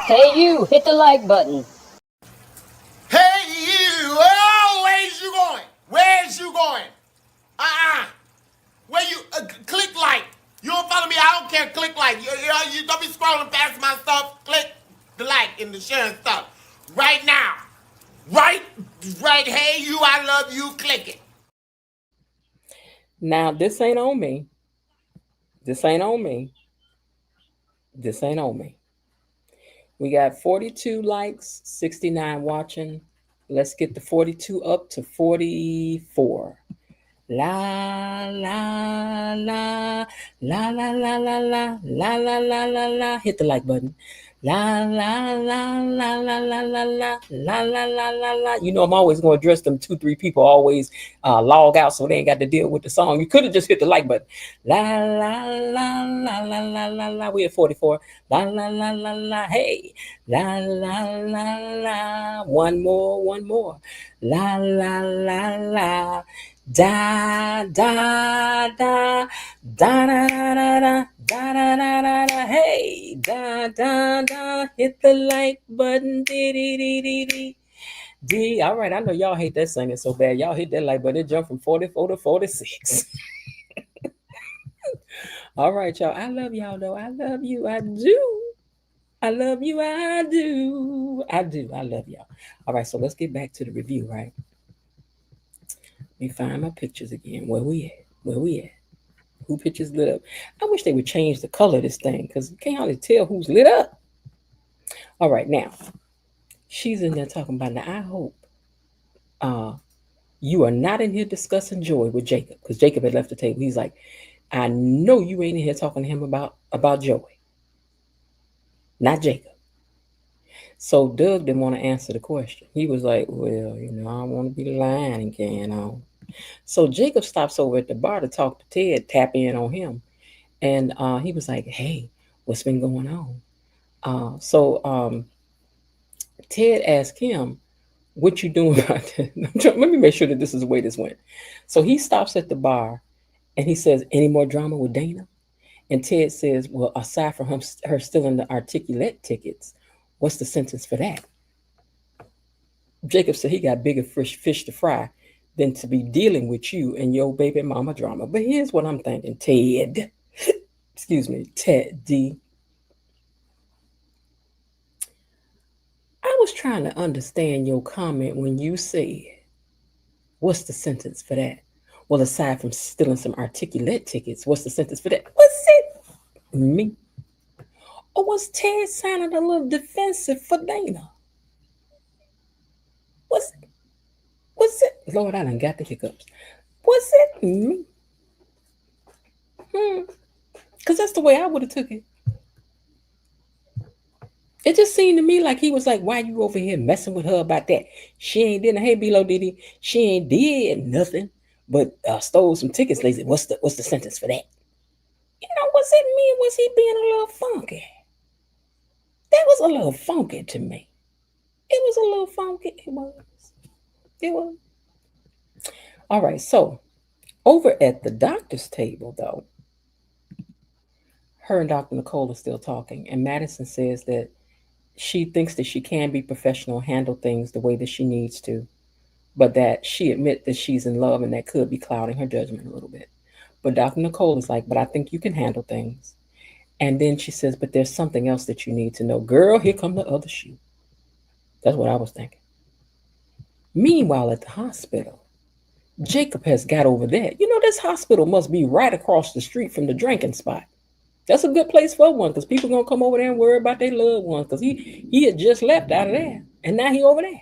Hey, you, hit the like button. Hey, you! Oh, where's you going? Where's you going? Where you click like? You don't follow me? I don't care. Click like. You don't be scrolling past my stuff. Click the like and the share and stuff right now. Right. Hey, you! I love you. Click it. Now this ain't on me. This ain't on me. This ain't on me. We got 42 likes, 69 watching. Let's get the 42 up to 44. La la la la la la la la la la la la la. Hit the like button. La la la la la la la la la la la la la. You know I'm always going to address them 2-3 people always log out so they ain't got to deal with the song. You could have just hit the like button. La la la la la la la la. We at 44. La la la la la. Hey. La la la la. One more. La la la la. Da da da da da da da da da da da. Hey, da da da. Hit the like button. Dee dee dee dee dee. D. All right, I know y'all hate that singing so bad. Y'all hit that like button. It jumped from 44 to 46. All right, y'all. I love y'all though. I love you. I do. I love you. I do. I love y'all. All right, so let's get back to the review, right? Let me find my pictures again. Where we at? Who pictures lit up? I wish they would change the color of this thing because you can't hardly tell who's lit up. All right, now she's in there talking about. Now I hope you are not in here discussing Joy with Jacob because Jacob had left the table. He's like, I know you ain't in here talking to him about Joey, not Jacob. So Doug didn't want to answer the question. He was like, well, I don't want to be lying and carrying on. So Jacob stops over at the bar to talk to Ted, tap in on him. And he was like, hey, what's been going on? So Ted asked him, what you doing about that? Let me make sure that this is the way this went. So he stops at the bar And he says, any more drama with Dana? And Ted says, well, aside from her stealing the articulate tickets, what's the sentence for that? Jacob said he got bigger fish to fry than to be dealing with you and your baby mama drama. But here's what I'm thinking, Ted. Excuse me, Ted D. I was trying to understand your comment when you said, what's the sentence for that? Well, aside from stealing some articulate tickets, what's the sentence for that? Was it me? Or was Ted sounding a little defensive for Dana? Was it? Lord, I done got the hiccups. Was it me? Because that's the way I would have took it. It just seemed to me like he was like, why you over here messing with her about that? She ain't did, hey, B-Lo Diddy, she ain't did nothing but stole some tickets. Lazy. What's the sentence for that? Was it me or was he being a little funky? That was a little funky to me. It was a little funky. It was. All right, so over at the doctor's table, though, her and Dr. Nicole are still talking, and Madison says that she thinks that she can be professional, handle things the way that she needs to, but that she admits that she's in love and that could be clouding her judgment a little bit. But Dr. Nicole is like, but I think you can handle things. And then she says, but there's something else that you need to know. Girl, here come the other shoe. That's what I was thinking. Meanwhile, at the hospital, Jacob has got over there. This hospital must be right across the street from the drinking spot. That's a good place for one, because people going to come over there and worry about their loved ones, because he had just left out of there, and now he over there.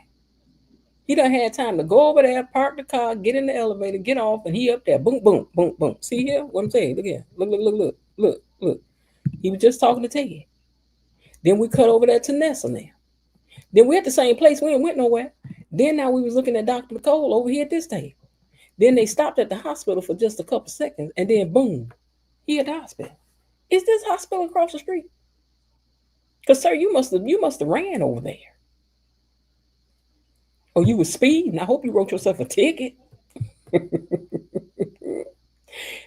He done had time to go over there, park the car, get in the elevator, get off, and he up there. Boom, boom, boom, boom. See here? What I'm saying? Look here. Look. He was just talking to Ted. Then we cut over there to Nessa now. Then we at the same place. We ain't went nowhere. Then now we was looking at Dr. Nicole over here at this table. Then they stopped at the hospital for just a couple seconds, and then boom, he at the hospital. Is this hospital across the street? Because, sir, you must have ran over there. Or you was speeding. I hope you wrote yourself a ticket.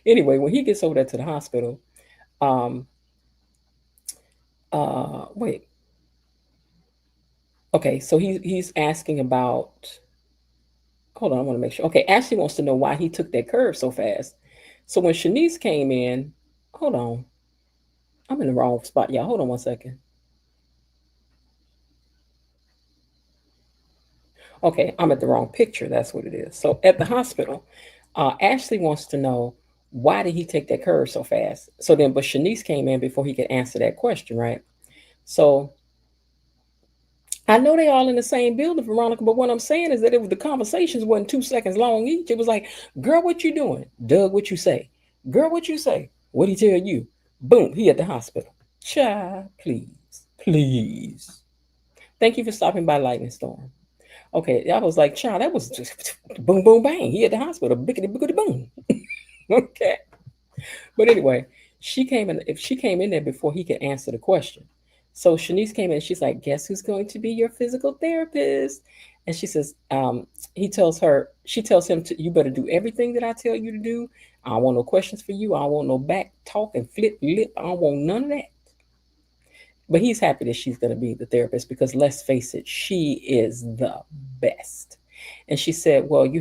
Anyway, when he gets over there to the hospital, wait. Okay, so he's asking about, hold on, I want to make sure. Okay, Ashley wants to know why he took that curve so fast. So when Shanice came in, hold on. I'm in the wrong spot, y'all. Hold on one second. Okay, I'm at the wrong picture. That's what it is. So at the hospital, Ashley wants to know, why did he take that curve so fast? So then, but Shanice came in before he could answer that question, right? So I know they all in the same building, Veronica, but what I'm saying is that the conversations wasn't 2 seconds long each. It was like, girl, what you doing? Doug, what you say? Girl, what you say? What'd he tell you? Boom, he at the hospital. Child, please. Thank you for stopping by, Lightning Storm. Okay, I was like, child, that was just boom, boom, bang. He at the hospital, biggity, biggity, boom. Okay. But anyway, she came in there before he could answer the question. So Shanice came in and she's like, guess who's going to be your physical therapist? And she says, she tells him, you better do everything that I tell you to do. I don't want no questions for you. I don't want no back talk and flip lip. I don't want none of that. But he's happy that she's going to be the therapist because let's face it, she is the best. And she said, well,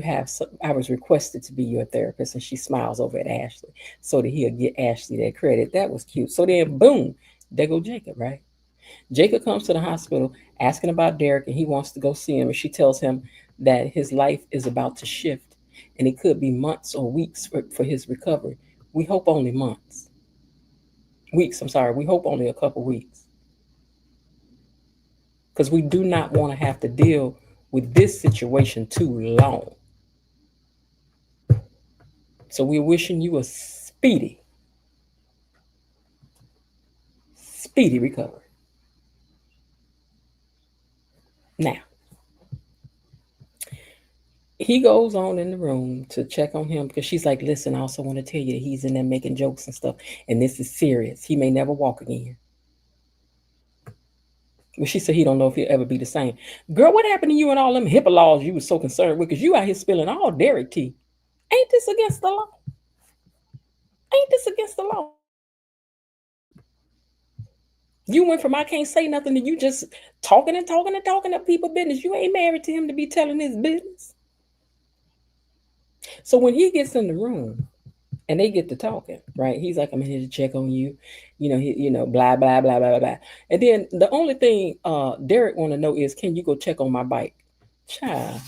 I was requested to be your therapist. And she smiles over at Ashley so that he'll get Ashley that credit. That was cute. So then, boom, there go Jacob, right? Jacob comes to the hospital asking about Derek and he wants to go see him. And she tells him that his life is about to shift and it could be months or weeks for his recovery. We hope only months. Weeks, I'm sorry. We hope only a couple weeks. Because we do not want to have to deal with this situation too long. So we're wishing you a speedy recovery. Now, he goes on in the room to check on him because she's like, listen, I also want to tell you that he's in there making jokes and stuff. And this is serious. He may never walk again. Well, she said he don't know if he'll ever be the same. Girl, what happened to you and all them HIPAA laws you were so concerned with? Because you out here spilling all Derek tea. Ain't this against the law? Ain't this against the law? You went from I can't say nothing to you just talking and talking and talking to people business. You ain't married to him to be telling his business. So when he gets in the room and they get to talking, right? He's like, I'm here to check on you, blah blah blah blah blah. And then the only thing Derek want to know is, can you go check on my bike, child?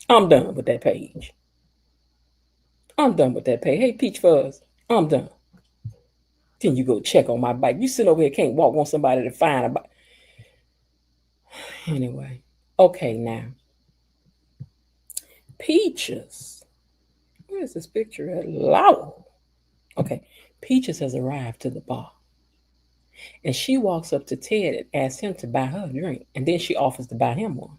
I'm done with that page. I'm done with that page. Hey, Peach Fuzz, I'm done. Can you go check on my bike? You sit over here, can't walk, want somebody to find a bike. Anyway, okay, now. Peaches. Where's this picture at? Low. Okay, Peaches has arrived to the bar. And she walks up to Ted and asks him to buy her a drink. And then she offers to buy him one.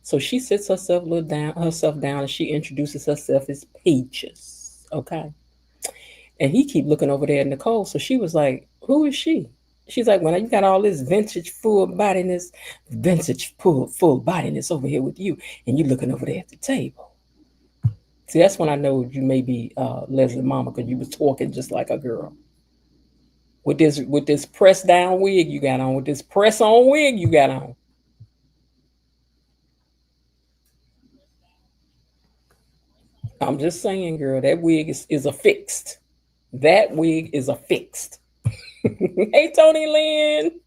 So she sits herself down and she introduces herself as Peaches. Okay. And he keep looking over there at Nicole. So she was like, who is she? She's like, well, you got all this vintage full bodiness over here with you. And you looking over there at the table. See, that's when I know you may be Leslie mama, because you was talking just like a girl. With this press down wig you got on, with this press on wig you got on. I'm just saying, girl, that wig is affixed. That wig is affixed. Hey, Tony Lynn.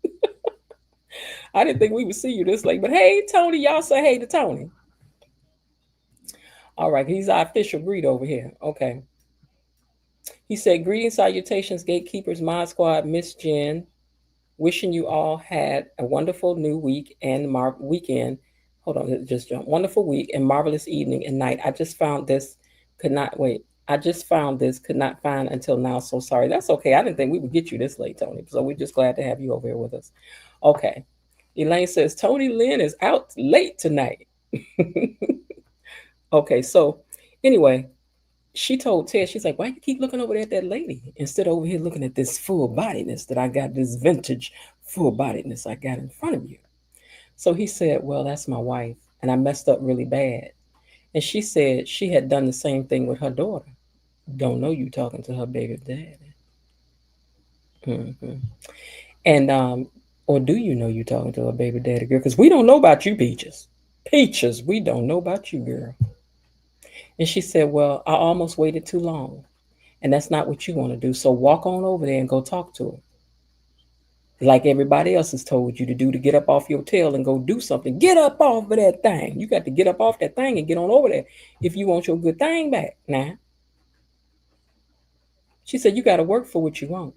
I didn't think we would see you this late, but hey, Tony, y'all say hey to Tony. All right, he's our official greet over here. Okay. He said, greetings, salutations, gatekeepers, mod squad, Miss Jen. Wishing you all had a wonderful new week and weekend. Hold on, just jump. Wonderful week and marvelous evening and night. I just found this, could not find until now. So sorry. That's okay. I didn't think we would get you this late, Tony. So we're just glad to have you over here with us. Okay. Elaine says, Tony Lynn is out late tonight. Okay, so anyway, she told Ted, she's like, why you keep looking over there at that lady instead of over here looking at this full bodiness that I got, this vintage full bodiness I got in front of you? So he said, well, that's my wife, and I messed up really bad. And she said she had done the same thing with her daughter. Don't know you talking to her baby daddy. Mm-hmm. And, or do you know you talking to her baby daddy, girl? Because we don't know about you, Peaches. Peaches, we don't know about you, girl. And she said, well, I almost waited too long. And that's not what you want to do. So walk on over there and go talk to her. Like everybody else has told you to do, to get up off your tail and go do something. Get up off of that thing. You got to get up off that thing and get on over there if you want your good thing back. Now, she said, you got to work for what you want.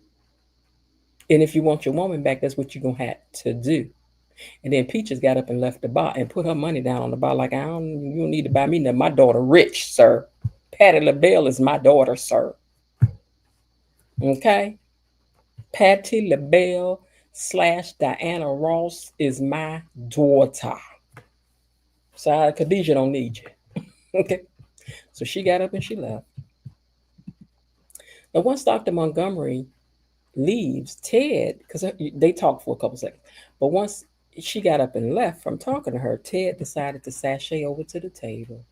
And if you want your woman back, that's what you're going to have to do. And then Peaches got up and left the bar and put her money down on the bar like, you don't need to buy me nothing. My daughter rich, sir. Patti LaBelle is my daughter, sir. Okay? Patti LaBelle / Diana Ross is my daughter. So Khadijah don't need you. Okay? So she got up and she left. Now once Dr. Montgomery leaves, Ted, because they talked for a couple seconds, but once she got up and left from talking to her, Ted decided to sashay over to the table.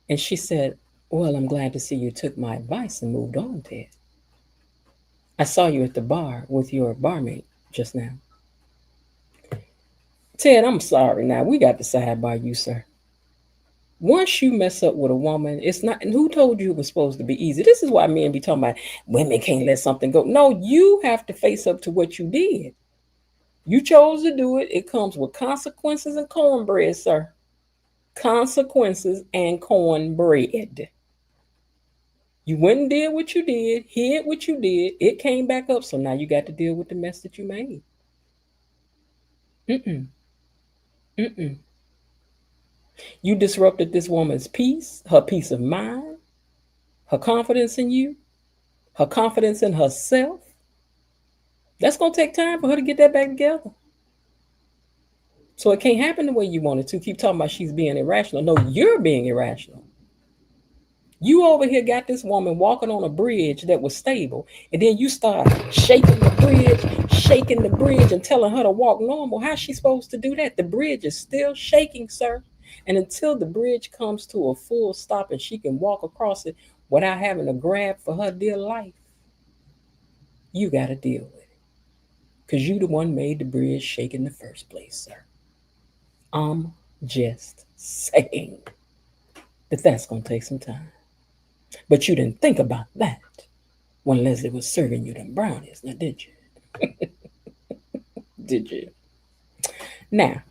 And she said, well, I'm glad to see you took my advice and moved on, Ted. I saw you at the bar with your barmaid just now. Ted, I'm sorry now. We got to side by you, sir. Once you mess up with a woman, it's not, and who told you it was supposed to be easy? This is why men be talking about women can't let something go. No, you have to face up to what you did. You chose to do it. It comes with consequences and cornbread, sir. Consequences and cornbread. You went and did what you did, hid what you did. It came back up. So now you got to deal with the mess that you made. You disrupted this woman's peace, her peace of mind, her confidence in you, her confidence in herself. That's going to take time for her to get that back together. So it can't happen the way you want it to. Keep talking about she's being irrational. No, you're being irrational. You over here got this woman walking on a bridge that was stable, and then you start shaking the bridge and telling her to walk normal. How's she supposed to do that? The bridge is still shaking, sir. And until the bridge comes to a full stop and she can walk across it without having to grab for her dear life, you got to deal with it. Because you the one made the bridge shake in the first place, sir. I'm just saying that that's going to take some time. But you didn't think about that when Leslie was serving you them brownies, now did you? Did you? Now,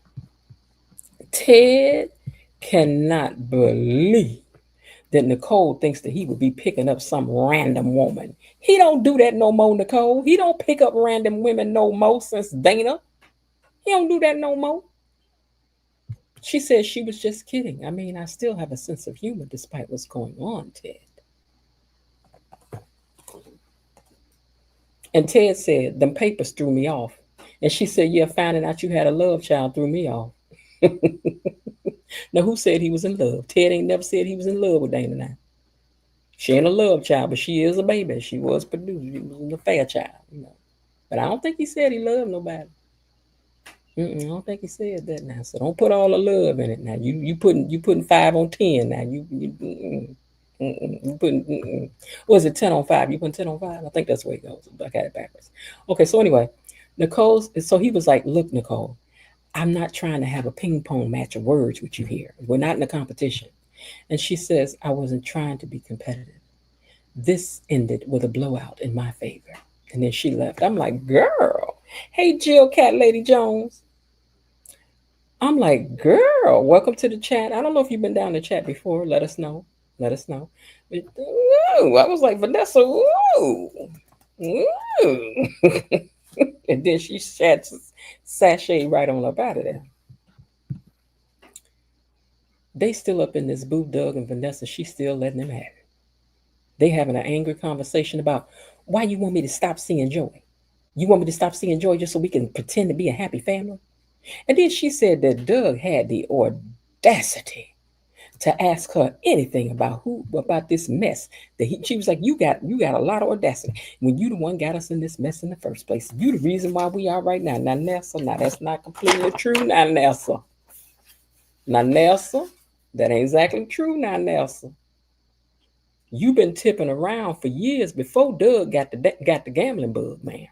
Ted cannot believe that Nicole thinks that he would be picking up some random woman. He don't do that no more, Nicole. He don't pick up random women no more since Dana. He don't do that no more. She said she was just kidding. I mean, I still have a sense of humor despite what's going on, Ted. And Ted said, them papers threw me off. And she said, yeah, finding out you had a love child threw me off. Now, who said he was in love? Ted ain't never said he was in love with Dana now. She ain't a love child, but she is a baby. She was produced. She was a fair child, you know. But I don't think he said he loved nobody. I don't think he said that now. So don't put all the love in it now. You putting 5 on 10 now. You putting was it 10 on 5? You putting 10 on 5? I think that's the way it goes. I got it backwards. Okay, so anyway, so he was like, look, Nicole, I'm not trying to have a ping pong match of words with you here. We're not in a competition. And she says, I wasn't trying to be competitive. This ended with a blowout in my favor. And then she left. I'm like, girl. Hey, Jill Cat Lady Jones. I'm like, girl, welcome to the chat. I don't know if you've been down the chat before. Let us know. Let us know. But, ooh, I was like, Vanessa, ooh. Ooh. And then she sashay right on up out of there. They still up in this booth, Doug and Vanessa. She's still letting them have it. They having an angry conversation about why you want me to stop seeing joy. You want me to stop seeing joy just so we can pretend to be a happy family? And then she said that Doug had the audacity to ask her anything about this mess. She was like, you got a lot of audacity when you the one got us in this mess in the first place. You the reason why we are right now. Now, Nessa, now that's not completely true. Now, Nessa, that ain't exactly true. Now, Nessa, you've been tipping around for years before Doug got the gambling bug, man.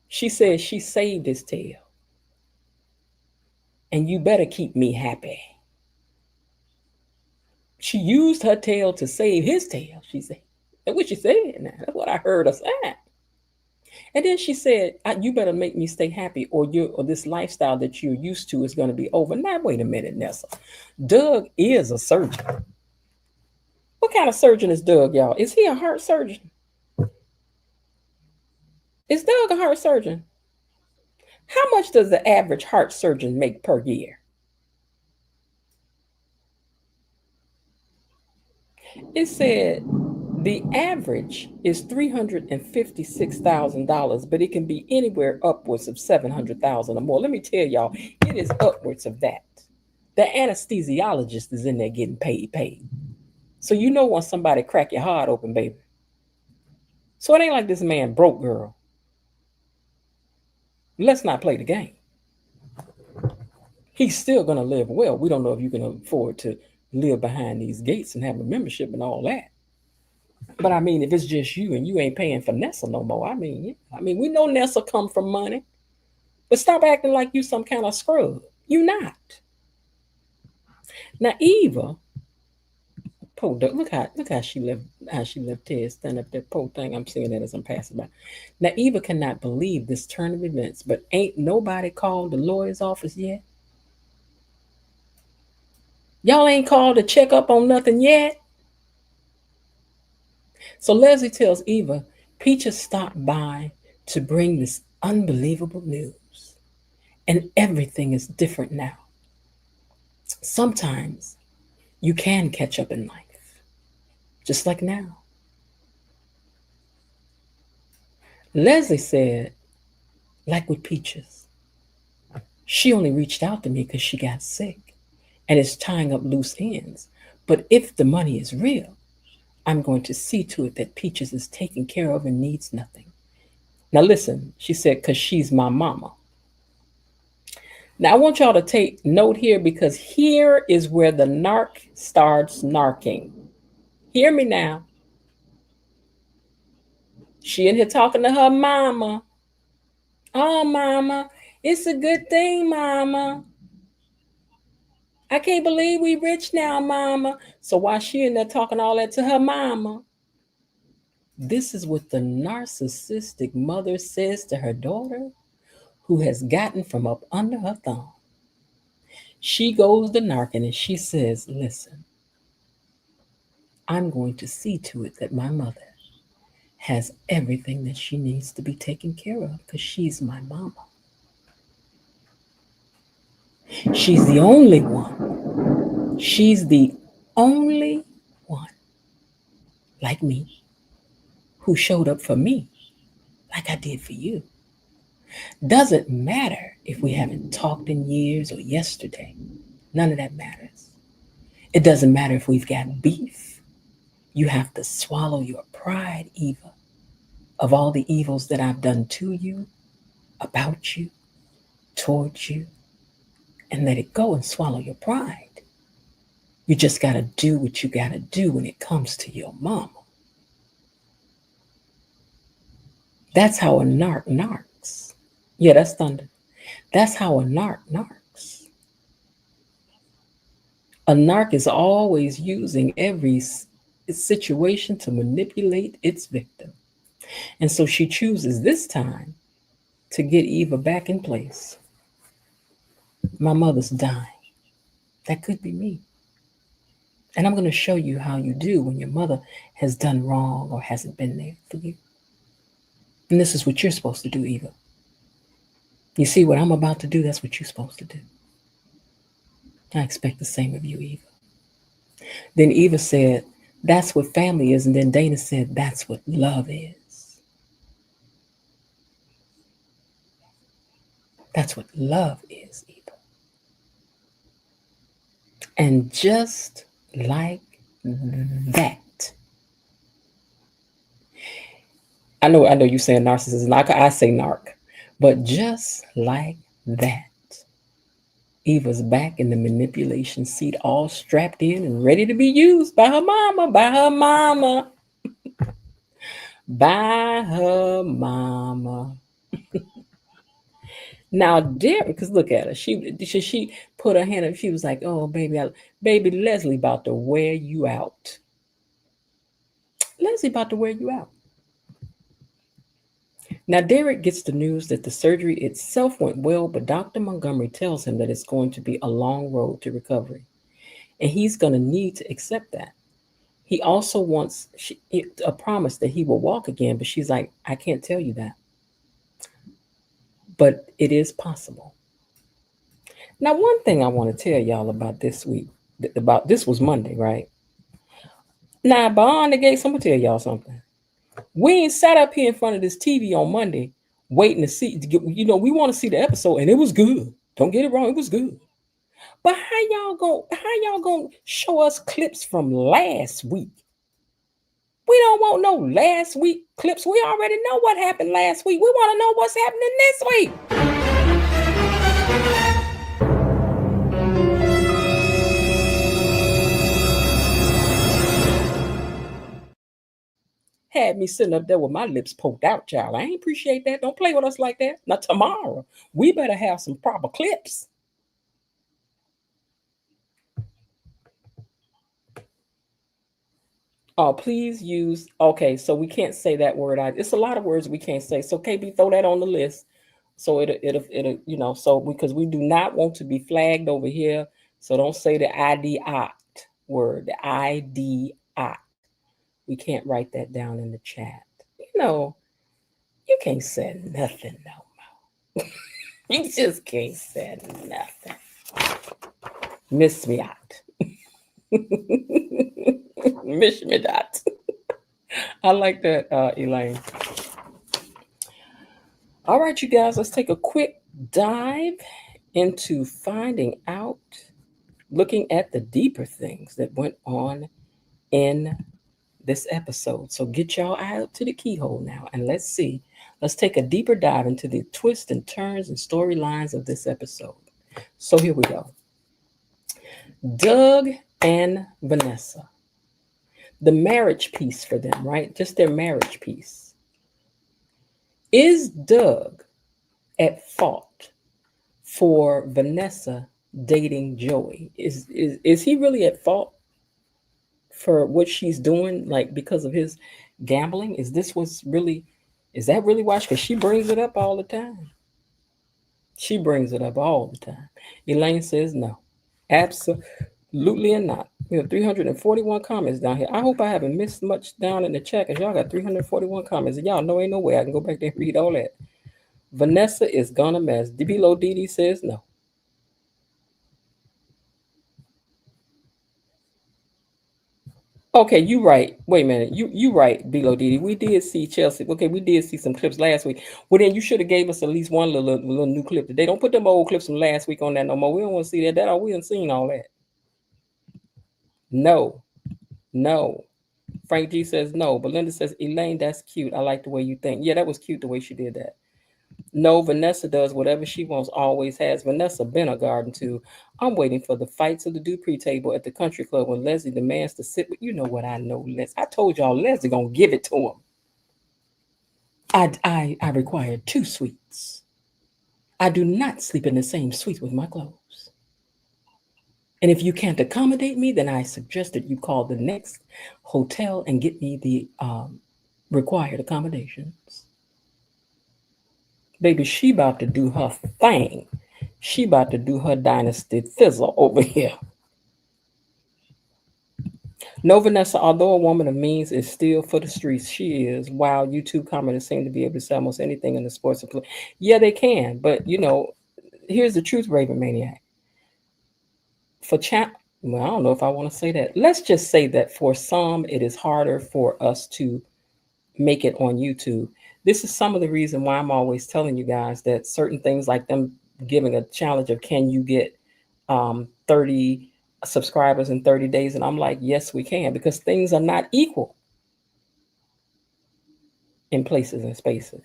She said she saved his tail. And you better keep me happy. She used her tail to save his tail, she said. That's what she said now. That's what I heard her say. And then she said, you better make me stay happy or this lifestyle that you're used to is going to be over. Now, wait a minute, Nessa. Doug is a surgeon. What kind of surgeon is Doug, y'all? Is he a heart surgeon? Is Doug a heart surgeon? How much does the average heart surgeon make per year? It said the average is $356,000, but it can be anywhere upwards of $700,000 or more. Let me tell y'all, it is upwards of that. The anesthesiologist is in there getting paid. So you know when somebody crack your heart open, baby. So it ain't like this man broke, girl. Let's not play the game. He's still going to live well. We don't know if you can afford to live behind these gates and have a membership and all that. But I mean, if it's just you and you ain't paying for Nessa no more, I mean, we know Nessa come from money, but stop acting like you some kind of scrub. You not. Now, Eva, look how she left Ted stand up there, poor thing. I'm seeing that as I'm passing by. Now, Eva cannot believe this turn of events, but ain't nobody called the lawyer's office yet. Y'all ain't called to check up on nothing yet. So Leslie tells Eva, Peaches stopped by to bring this unbelievable news. And everything is different now. Sometimes you can catch up in life, just like now. Leslie said, like with Peaches, she only reached out to me because she got sick and is tying up loose ends. But if the money is real, I'm going to see to it that Peaches is taken care of and needs nothing. Now listen, she said, because she's my mama. Now, I want y'all to take note here because here is where the narc starts narking. Hear me now. She in here talking to her mama. Oh, mama, it's a good thing, mama. I can't believe we rich now, mama. So while she in there talking all that to her mama, this is what the narcissistic mother says to her daughter who has gotten from up under her thumb. She goes to narking and she says, listen, I'm going to see to it that my mother has everything that she needs to be taken care of because she's my mama. She's the only one. She's the only one like me who showed up for me like I did for you. Doesn't matter if we haven't talked in years or yesterday. None of that matters. It doesn't matter if we've got beef. You have to swallow your pride, Eva, of all the evils that I've done to you, about you, towards you, and let it go and swallow your pride. You just got to do what you got to do when it comes to your mama. That's how a narc narcs. Yeah, that's thunder. That's how a narc narcs. A narc is always using every situation to manipulate its victim. And so she chooses this time to get Eva back in place. My mother's dying. That could be me. And I'm going to show you how you do when your mother has done wrong or hasn't been there for you. And this is what you're supposed to do, Eva. You see what I'm about to do? That's what you're supposed to do. I expect the same of you, Eva. Then Eva said, that's what family is. And then Dana said, that's what love is. That's what love is, Eva. And just like that, I know you're saying narcissism. I say narc, but just like that, Eva's back in the manipulation seat, all strapped in and ready to be used by her mama, by her mama, by her mama. Now, Derek, because look at her. She put her hand up. She was like, "Oh, baby, Leslie about to wear you out. Leslie about to wear you out." Now, Derek gets the news that the surgery itself went well, but Dr. Montgomery tells him that it's going to be a long road to recovery, and he's going to need to accept that. He also wants a promise that he will walk again, but she's like, I can't tell you that. But it is possible. Now, one thing I want to tell y'all about this week, this was Monday, right? Now, behind the gates, I'm going to tell y'all something. We ain't sat up here in front of this TV on Monday waiting to see, we want to see the episode, and it was good. Don't get it wrong, it was good. But how y'all gonna show us clips from last week? We don't want no last week clips. We already know what happened last week. We want to know what's happening this week. Had me sitting up there with my lips poked out, child. I ain't appreciate that. Don't play with us like that. Now tomorrow, we better have some proper clips. Oh, please use, okay, so we can't say that word. It's a lot of words we can't say. So KB, throw that on the list. So it'll so because we do not want to be flagged over here. So don't say the IDOT word, the IDOT. We can't write that down in the chat. You can't say nothing no more. You just can't say nothing. Miss me out. Miss me that. I like that, Elaine. All right, you guys, let's take a quick dive into finding out, looking at the deeper things that went on in this episode. So get y'all out to the keyhole now, and let's see. Let's take a deeper dive into the twists and turns and storylines of this episode. So here we go. Doug and Vanessa. The marriage piece for them, right? Just their marriage piece. Is Doug at fault for Vanessa dating Joey? Is he really at fault for what she's doing, like because of his gambling? Is that really why? Because she brings it up all the time. She brings it up all the time. Elaine says no. Absolutely and not. We have 341 comments down here. I hope I haven't missed much down in the chat because y'all got 341 comments. And y'all know ain't no way I can go back there and read all that. Vanessa is gonna mess. Below Didi says no. Okay, you right. Wait a minute. You right, Below Didi. We did see Chelsea. Okay, we did see some clips last week. Well, then you should have gave us at least one little new clip today. Don't put them old clips from last week on that no more. We don't want to see that. We haven't seen all that. No. Frank G says no. Belinda says, Elaine, that's cute. I like the way you think. Yeah, that was cute the way she did that. No, Vanessa does whatever she wants, always has. Vanessa been a garden too. I'm waiting for the fights of the Dupree table at the country club when Leslie demands to sit with. You know what I know, Les. I told y'all Leslie gonna give it to him. I require 2 suites. I do not sleep in the same suite with my clothes. And if you can't accommodate me, then I suggest that you call the next hotel and get me the required accommodations. Baby, she about to do her thing. She about to do her dynasty fizzle over here. No, Vanessa, although a woman of means is still for the streets, she is. Wow, YouTube commenters seem to be able to say almost anything in the sports. Yeah, they can. But, here's the truth, Raven Maniac. Well, I don't know if I want to say that. Let's just say that for some, it is harder for us to make it on YouTube. This is some of the reason why I'm always telling you guys that certain things like them giving a challenge of can you get 30 subscribers in 30 days? And I'm like, yes, we can, because things are not equal in places and spaces.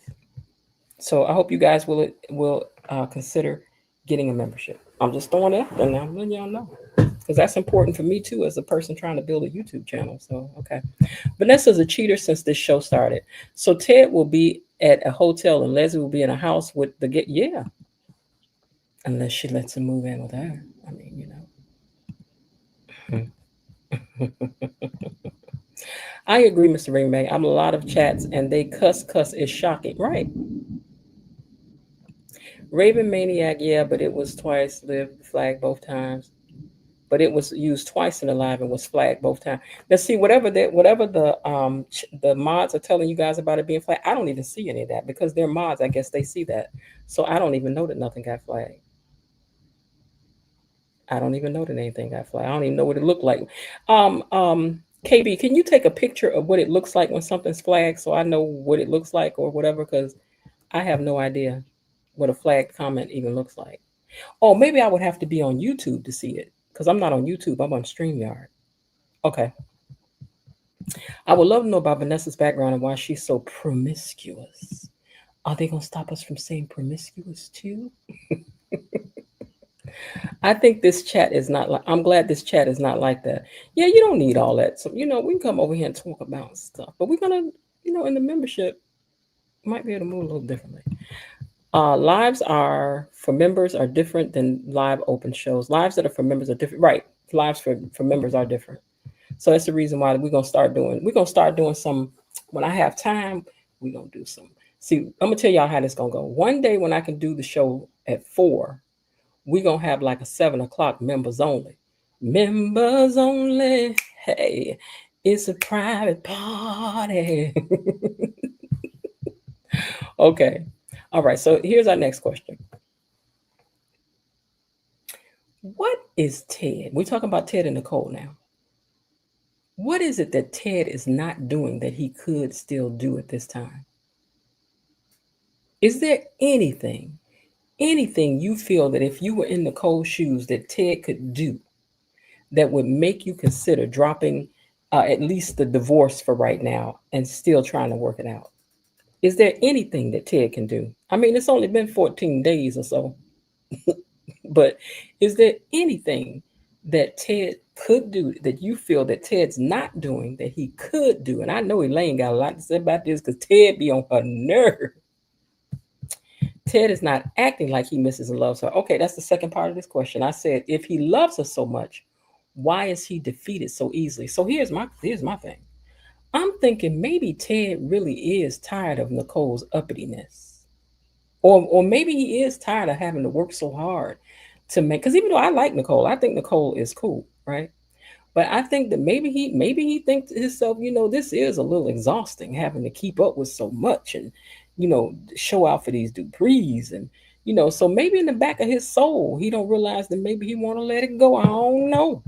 So I hope you guys will consider getting a membership. I'm just throwing it out there now, letting y'all know, because that's important for me too as a person trying to build a YouTube channel. So, okay. Vanessa's a cheater since this show started. So Ted will be at a hotel and Leslie will be in a house with yeah. Unless she lets him move in with her. I mean, I agree, Mr. Ringman. I'm a lot of chats and they cuss is shocking. Right. Raven Maniac, yeah, but it was twice lived flagged both times. But it was used twice in the live and was flagged both times. Now, see, whatever the mods are telling you guys about it being flagged, I don't even see any of that because they're mods. I guess they see that, so I don't even know that nothing got flagged. I don't even know that anything got flagged. I don't even know what it looked like. KB, can you take a picture of what it looks like when something's flagged so I know what it looks like or whatever? Because I have no idea what a flagged comment even looks like. Oh, maybe I would have to be on YouTube to see it. Because I'm not on YouTube, I'm on StreamYard. Okay. I would love to know about Vanessa's background and why she's so promiscuous. Are they going to stop us from saying promiscuous too? I think this chat is not like, I'm glad this chat is not like that. Yeah, you don't need all that. So, we can come over here and talk about stuff. But we're going to, in the membership, might be able to move a little differently. Lives are for members are different than live open shows. Lives that are for members are different. Right. Lives for members are different. So that's the reason why we're going to start doing some, when I have time, we're going to do some. See, I'm going to tell y'all how this going to go. One day when I can do the show at 4, we're going to have like a 7 o'clock members only. Members only. Hey, it's a private party. Okay. All right, so here's our next question. What is Ted? We're talking about Ted and Nicole now. What is it that Ted is not doing that he could still do at this time? Is there anything you feel that if you were in Nicole's shoes that Ted could do that would make you consider dropping at least the divorce for right now and still trying to work it out? Is there anything that Ted can do? I mean, it's only been 14 days or so. But is there anything that Ted could do that you feel that Ted's not doing that he could do? And I know Elaine got a lot to say about this because Ted be on her nerve. Ted is not acting like he misses and loves her. Okay, that's the second part of this question. I said, if he loves her so much, why is he defeated so easily? So here's my thing. I'm thinking maybe Ted really is tired of Nicole's uppityness. Or maybe he is tired of having to work so hard to make, because even though I like Nicole, I think Nicole is cool, right? But I think that maybe he thinks to himself, this is a little exhausting having to keep up with so much and show out for these Duprees and so maybe in the back of his soul he don't realize that maybe he want to let it go. I don't know.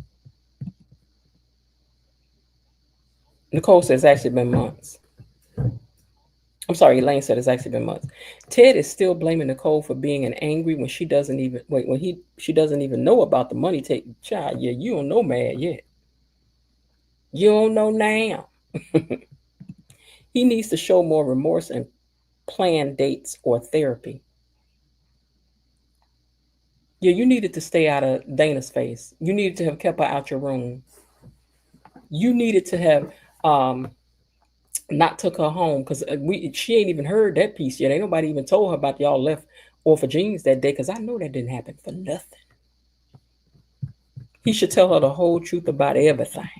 Nicole says it's actually been months. I'm sorry, Elaine said it's actually been months. Ted is still blaming Nicole for being an angry when she doesn't even she doesn't even know about the money taken. Child, yeah, you don't know mad yet. You don't know now. He needs to show more remorse and plan dates or therapy. Yeah, you needed to stay out of Dana's face. You needed to have kept her out your room. You needed to have not took her home because she ain't even heard that piece yet. Ain't nobody even told her about y'all left Orpha Jeans that day because I know that didn't happen for nothing. He should tell her the whole truth about everything.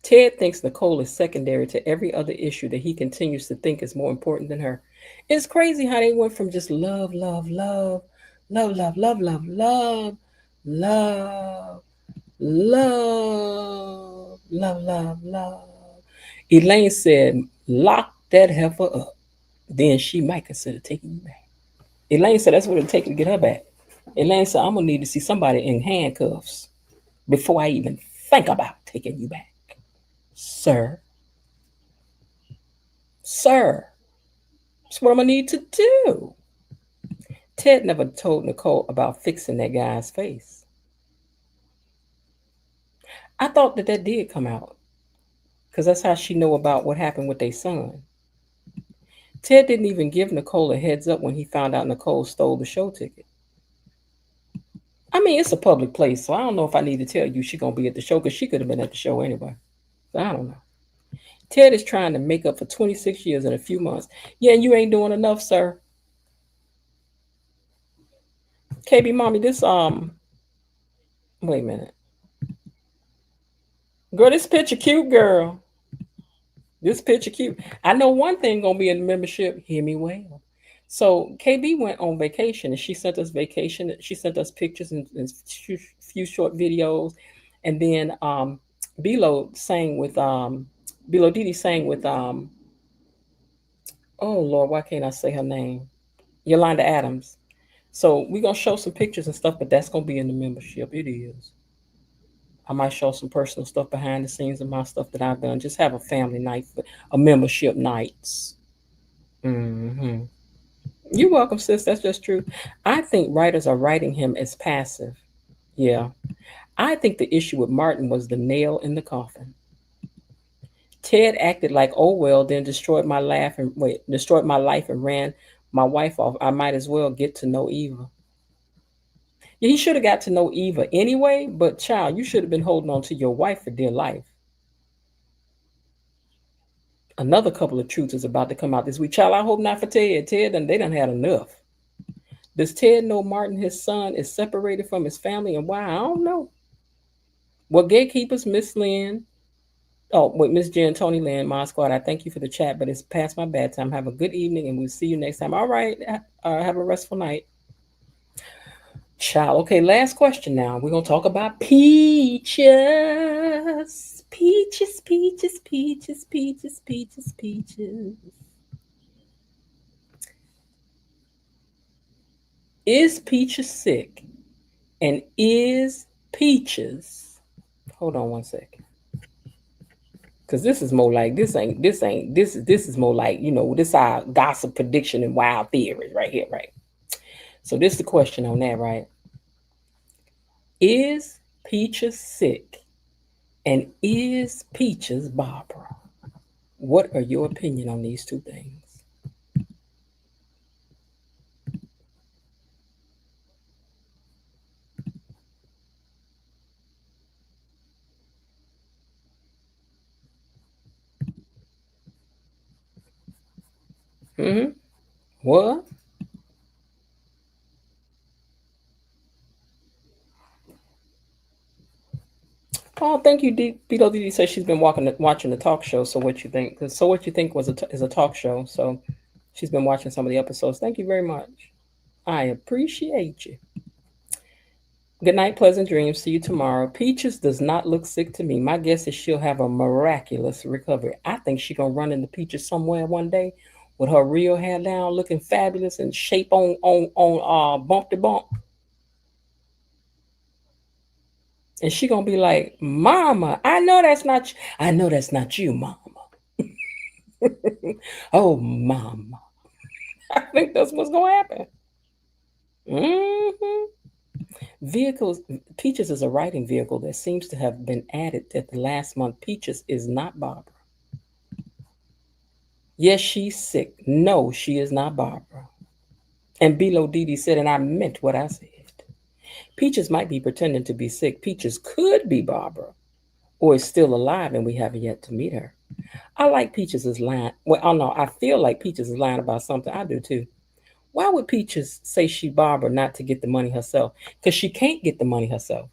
Ted thinks Nicole is secondary to every other issue that he continues to think is more important than her. It's crazy how they went from just love, love, love, love, love, love, love, love, love, love, love, love, love. Elaine said, lock that heifer up. Then she might consider taking you back. Elaine said that's what it'll take to get her back. Elaine said, I'm going to need to see somebody in handcuffs before I even think about taking you back. Sir. Sir. That's what I'm going to need to do. Ted never told Nicole about fixing that guy's face. I thought that did come out because that's how she know about what happened with their son. Ted didn't even give Nicole a heads up when he found out Nicole stole the show ticket. I mean, it's a public place, so I don't know if I need to tell you she's going to be at the show because she could have been at the show anyway. So I don't know. Ted is trying to make up for 26 years in a few months. Yeah, you ain't doing enough, sir. KB Mommy, this, wait a minute. Girl, this picture cute, girl. This picture cute. I know one thing going to be in the membership. Hear me well. So KB went on vacation and she sent us vacation. She sent us pictures and few short videos. And then Bilo sang with Bilo Didi sang with oh Lord, why can't I say her name? Yolanda Adams. So we're gonna show some pictures and stuff, but that's gonna be in the membership. It is. I might show some personal stuff behind the scenes of my stuff that I've done. Just have a family night, a membership nights. Mm-hmm. You're welcome, sis. That's just true. I think writers are writing him as passive. Yeah. I think the issue with Martin was the nail in the coffin. Ted acted like, oh well, then destroyed my life and ran my wife off. I might as well get to know Eva. Yeah, he should have got to know Eva anyway, but child, you should have been holding on to your wife for dear life. Another couple of truths is about to come out this week. Child, I hope not for Ted. They done had enough. Does Ted know Martin, his son, is separated from his family and why? I don't know. Well, gatekeepers, Miss Lynn. Oh, wait, Miss Jen, Tony Lynn, my squad, I thank you for the chat, but it's past my bedtime. Have a good evening, and we'll see you next time. All right, have a restful night. Child, okay, last question now. We're going to talk about peaches. Peaches, peaches, peaches, peaches, peaches, peaches. Is Peaches sick? And is Peaches... Hold on one second. Because this is more like, this is more like, this our gossip prediction and wild theories right here, right? So this is the question on that, right? Is Peaches sick? And is Peaches Barbara? What are your opinion on these two things? Mm-hmm. What? Oh, thank you. Beto Didi says she's been watching the talk show. So what you think? 'Cause So what you think is a talk show. So she's been watching some of the episodes. Thank you very much. I appreciate you. Good night, pleasant dreams. See you tomorrow. Peaches does not look sick to me. My guess is she'll have a miraculous recovery. I think she's gonna run into Peaches somewhere one day with her real hair down, looking fabulous and shape on bump to bump. And she gonna be like, "Mama, I know that's not you. I know that's not you, Mama." Oh, Mama. I think that's what's gonna happen. Hmm. Vehicles. Peaches is a writing vehicle that seems to have been added at the last month. Peaches is not Barbara. Yes, she's sick. No, she is not Barbara. And Bilo Didi said, and I meant what I said. Peaches might be pretending to be sick. Peaches could be Barbara, or is still alive and we haven't yet to meet her. I like Peaches' line. Well, I know. I feel like Peaches is lying about something. I do too. Why would Peaches say she Barbara not to get the money herself? Because she can't get the money herself.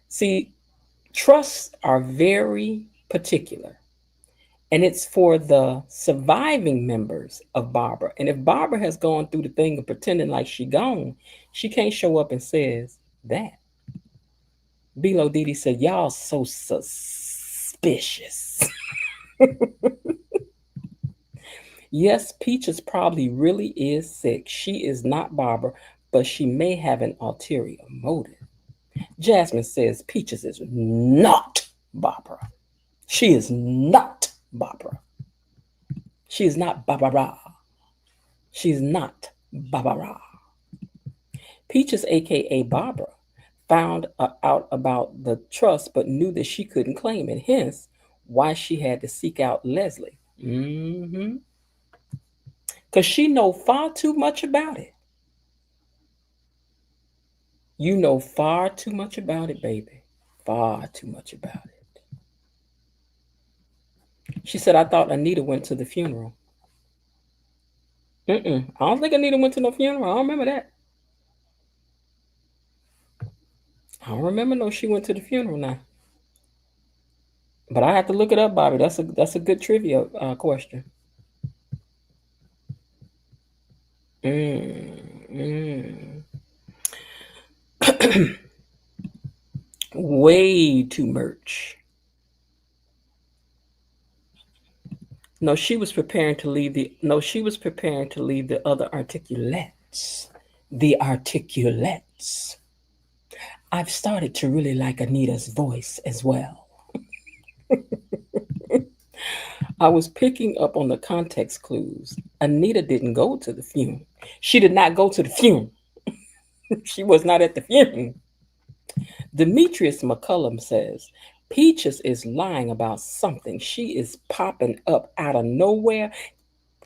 See, trusts are very particular. And it's for the surviving members of Barbara. And if Barbara has gone through the thing of pretending like she gone, she can't show up and says that. Bilo Didi said, y'all so suspicious. Yes, Peaches probably really is sick. She is not Barbara, but she may have an ulterior motive. Jasmine says Peaches is not Barbara. She is not Barbara. She is not Barbara. She's not Barbara. Peaches, aka Barbara, found out about the trust but knew that she couldn't claim it, hence why she had to seek out Leslie. Because she know far too much about it. You know far too much about it, baby. Far too much about it. She said, I thought Anita went to the funeral. I don't think Anita went to no funeral. I don't remember that. I don't remember no she went to the funeral now. But I have to look it up, Bobby. That's a good trivia question. Way too much. No, she was preparing to leave the other articulates. The articulates. I've started to really like Anita's voice as well. I was picking up on the context clues. Anita didn't go to the funeral. She did not go to the funeral. She was not at the funeral. Demetrius McCullum says, Peaches is lying about something. She is popping up out of nowhere,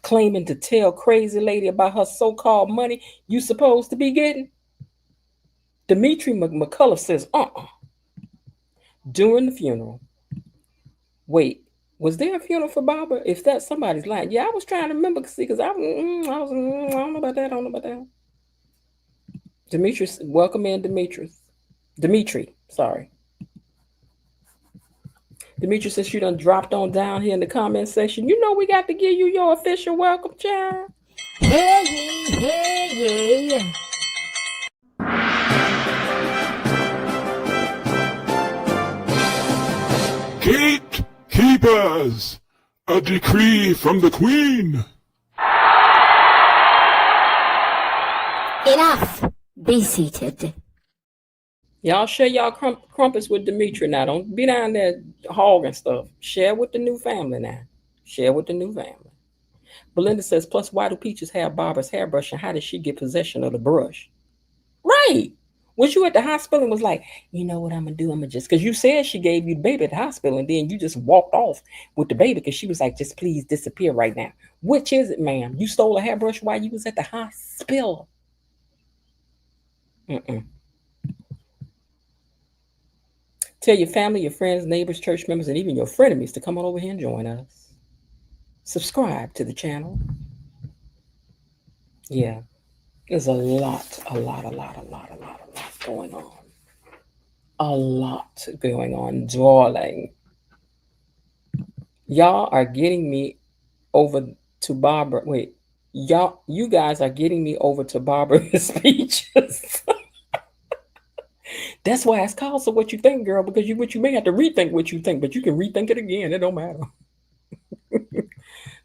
claiming to tell crazy lady about her so-called money you supposed to be getting. Demetri McCullough says, During the funeral. Wait, was there a funeral for Barbara? If that's somebody's lying. Yeah, I was trying to remember, because I don't know about that. Demetrius, welcome in, Dimitri, sorry. Dimitri says you done dropped on down here in the comment section. You know we got to give you your official welcome, child. Hey. Gatekeepers! A decree from the Queen! Enough. Be seated. Y'all share y'all crumpets with Dimitri now. Don't be down there hogging stuff. Share with the new family now. Share with the new family. Belinda says, plus, why do Peaches have Barbara's hairbrush and how did she get possession of the brush? Right. Was you at the hospital and was like, you know what I'm going to do? I'm going to just, because you said she gave you the baby at the hospital and then you just walked off with the baby because she was like, just please disappear right now. Which is it, ma'am? You stole a hairbrush while you was at the hospital. Tell your family, your friends, neighbors, church members, and even your frenemies to come on over here and join us. subscribe to the channel. Yeah, there's a lot going on. A lot going on, darling. Y'all are getting me over to Barbara. Wait, you guys are getting me over to Barbara's speeches. That's why it's called So What You Think, girl, because you may have to rethink what you think, but you can rethink it again. It don't matter.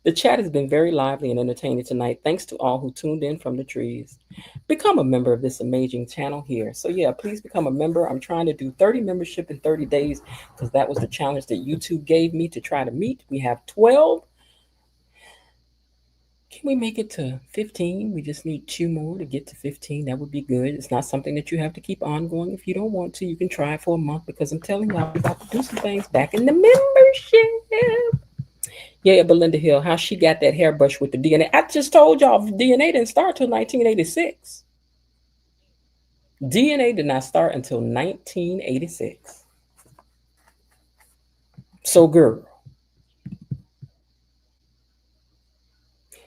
The chat has been very lively and entertaining tonight. Thanks to all who tuned in from the trees. Become a member of this amazing channel here. So yeah, please become a member. I'm trying to do 30 membership in 30 days because that was the challenge that YouTube gave me to try to meet. We have 12. Can we make it to 15? We just need 2 more to get to 15. That would be good. It's not something that you have to keep ongoing. If you don't want to, you can try it for a month because I'm telling y'all, we got to do some things back in the membership. Yeah, Belinda Hill, how she got that hairbrush with the DNA. I just told y'all DNA didn't start till 1986. DNA did not start until 1986. So, girl.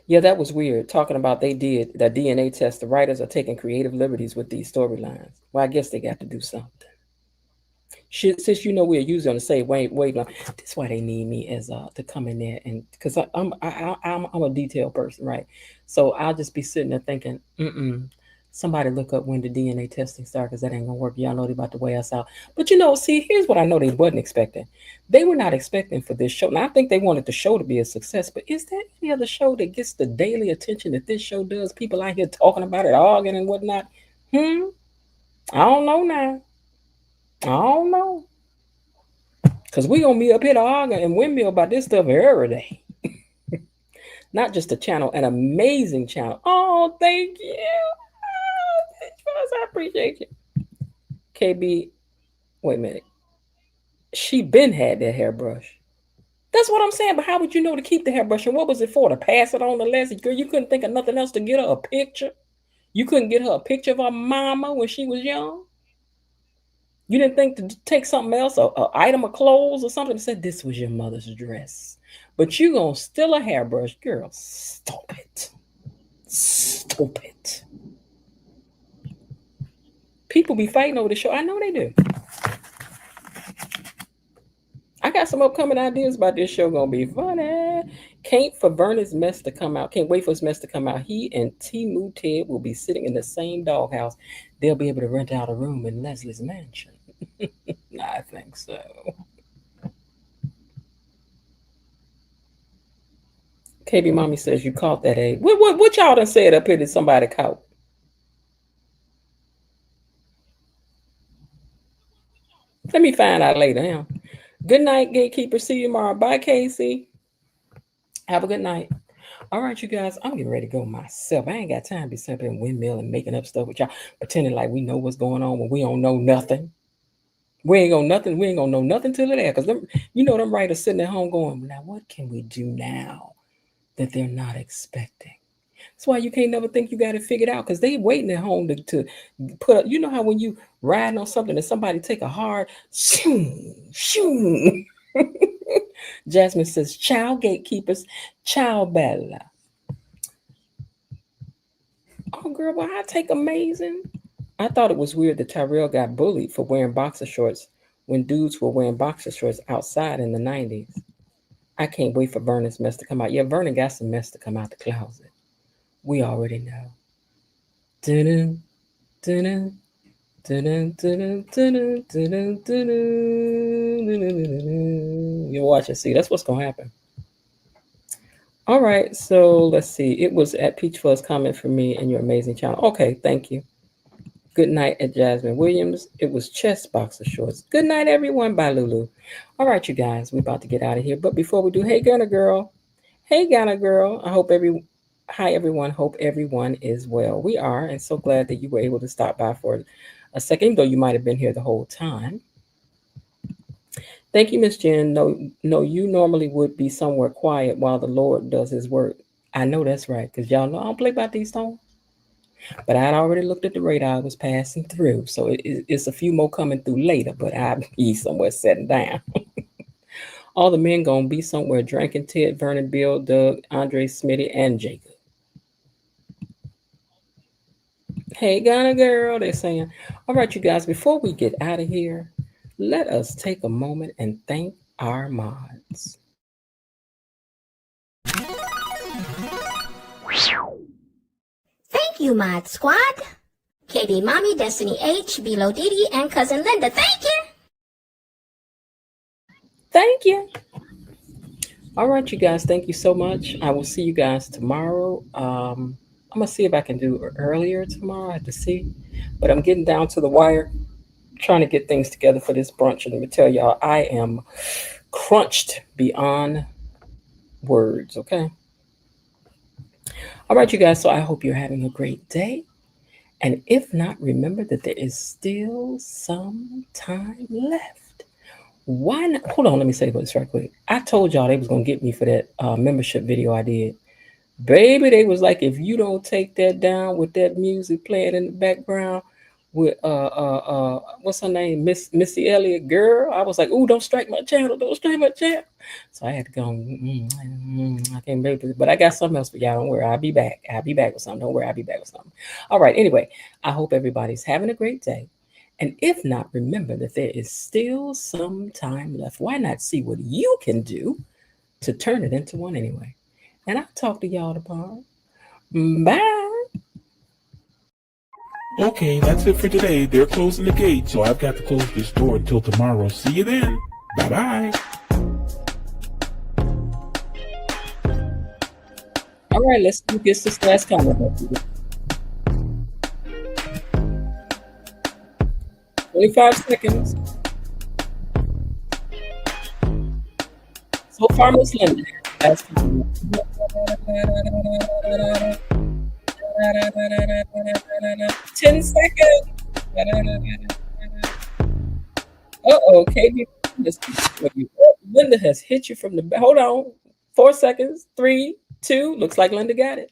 Yeah, that was weird. Talking about they did the DNA test. The writers are taking creative liberties with these storylines. Well, I guess they got to do something. Since you know we're usually on the same wavelength, that's why they need me as to come in there and because I'm a detailed person, right? So I'll just be sitting there thinking, somebody look up when the DNA testing started because that ain't gonna work. Y'all know they about to weigh us out. But see, here's what I know they wasn't expecting. They were not expecting for this show. Now I think they wanted the show to be a success, but is there any other show that gets the daily attention that this show does? People out here talking about it, arguing and whatnot. I don't know now. I don't know. Because we're going to be up here to argue and windmill about this stuff every day. Not just a channel, an amazing channel. Oh, thank you. I appreciate you. KB, wait a minute. She been had that hairbrush. That's what I'm saying. But how would you know to keep the hairbrush? And what was it for? To pass it on to Leslie? Girl, you couldn't think of nothing else to get her a picture? You couldn't get her a picture of her mama when she was young? You didn't think to take something else, an item of clothes or something, and said this was your mother's dress. But you gonna steal a hairbrush, girl. Stop it. Stop it. People be fighting over the show. I know they do. I got some upcoming ideas about this show. Gonna be funny. Can't wait for his mess to come out. He and Timu Ted will be sitting in the same doghouse. They'll be able to rent out a room in Leslie's mansion. I think so. KB Mommy says you caught that, eh? What y'all done said up here that somebody caught? Let me find out later. Huh? Good night, Gatekeeper. See you tomorrow. Bye, Casey. Have a good night. All right, you guys, I'm getting ready to go myself. I ain't got time to be sitting and windmill and making up stuff with y'all, pretending like we know what's going on when we don't know nothing. We ain't gonna know nothing till they're there. Because them writers sitting at home going, now what can we do now that they're not expecting? That's why you can't never think you got it figured out, because they waiting at home to put up. You know how when you riding on something and somebody take a hard shoo. Jasmine says, ciao, gatekeepers. Ciao, Bella. Oh, girl, well, I take amazing. I thought it was weird that Tyrell got bullied for wearing boxer shorts when dudes were wearing boxer shorts outside in the 90s. I can't wait for Vernon's mess to come out. Yeah, Vernon got some mess to come out the closet. We already know. Dun-dun, dun-dun, dun-dun, dun-dun, dun-dun, dun-dun, dun-dun. You watch and see. That's what's going to happen. All right, so let's see. It was at Peach Fuzz comment for me and your amazing channel. Okay, thank you. Good night at Jasmine Williams. It was chest boxer shorts. Good night, everyone. Bye, Lulu. All right, you guys, we're about to get out of here. But before we do, hey, Gunner girl. Hey, Gunner girl. Hi, everyone. Hope everyone is well. We are, and so glad that you were able to stop by for a second, though you might have been here the whole time. Thank you, Miss Jen. No, you normally would be somewhere quiet while the Lord does his work. I know that's right, because y'all know I don't play by these tones. But I'd already looked at the radar I was passing through. So it's a few more coming through later, but I'll be somewhere sitting down. All the men gonna be somewhere drinking. Ted, Vernon, Bill, Doug, Andre, Smitty, and Jacob. Hey, Ghana girl, they're saying. All right, you guys, before we get out of here, let us take a moment and thank our mods. Thank you, Mod Squad. KB Mommy, Destiny H, Bilo Didi, and Cousin Linda. Thank you. Thank you. All right, you guys, thank you so much. I will see you guys tomorrow. I'm going to see if I can do earlier tomorrow. I have to see. But I'm getting down to the wire, trying to get things together for this brunch. And let me tell y'all, I am crunched beyond words, okay? All right, you guys, so I hope you're having a great day. And if not, remember that there is still some time left. Why not? Hold on, let me say this right quick. I told y'all they was going to get me for that membership video I did. Baby, they was like, if you don't take that down with that music playing in the background with what's her name, Missy Elliott, girl. I was like, ooh, don't strike my channel, don't strike my channel. So I had to go. I can't make it, but I got something else for y'all. Don't worry, I'll be back. I'll be back with something. Don't worry, I'll be back with something. All right. Anyway, I hope everybody's having a great day. And if not, remember that there is still some time left. Why not see what you can do to turn it into one anyway? And I'll talk to y'all tomorrow. Bye. Okay, that's it for today. They're closing the gate, so I've got to close this door until tomorrow. See you then. Bye-bye. All right, let's do this last comment. 25 seconds. So far, Miss Linda. Last comment. 10 seconds. KB. Linda has hit you from the back. Hold on. 4 seconds. 3, 2. Looks like Linda got it.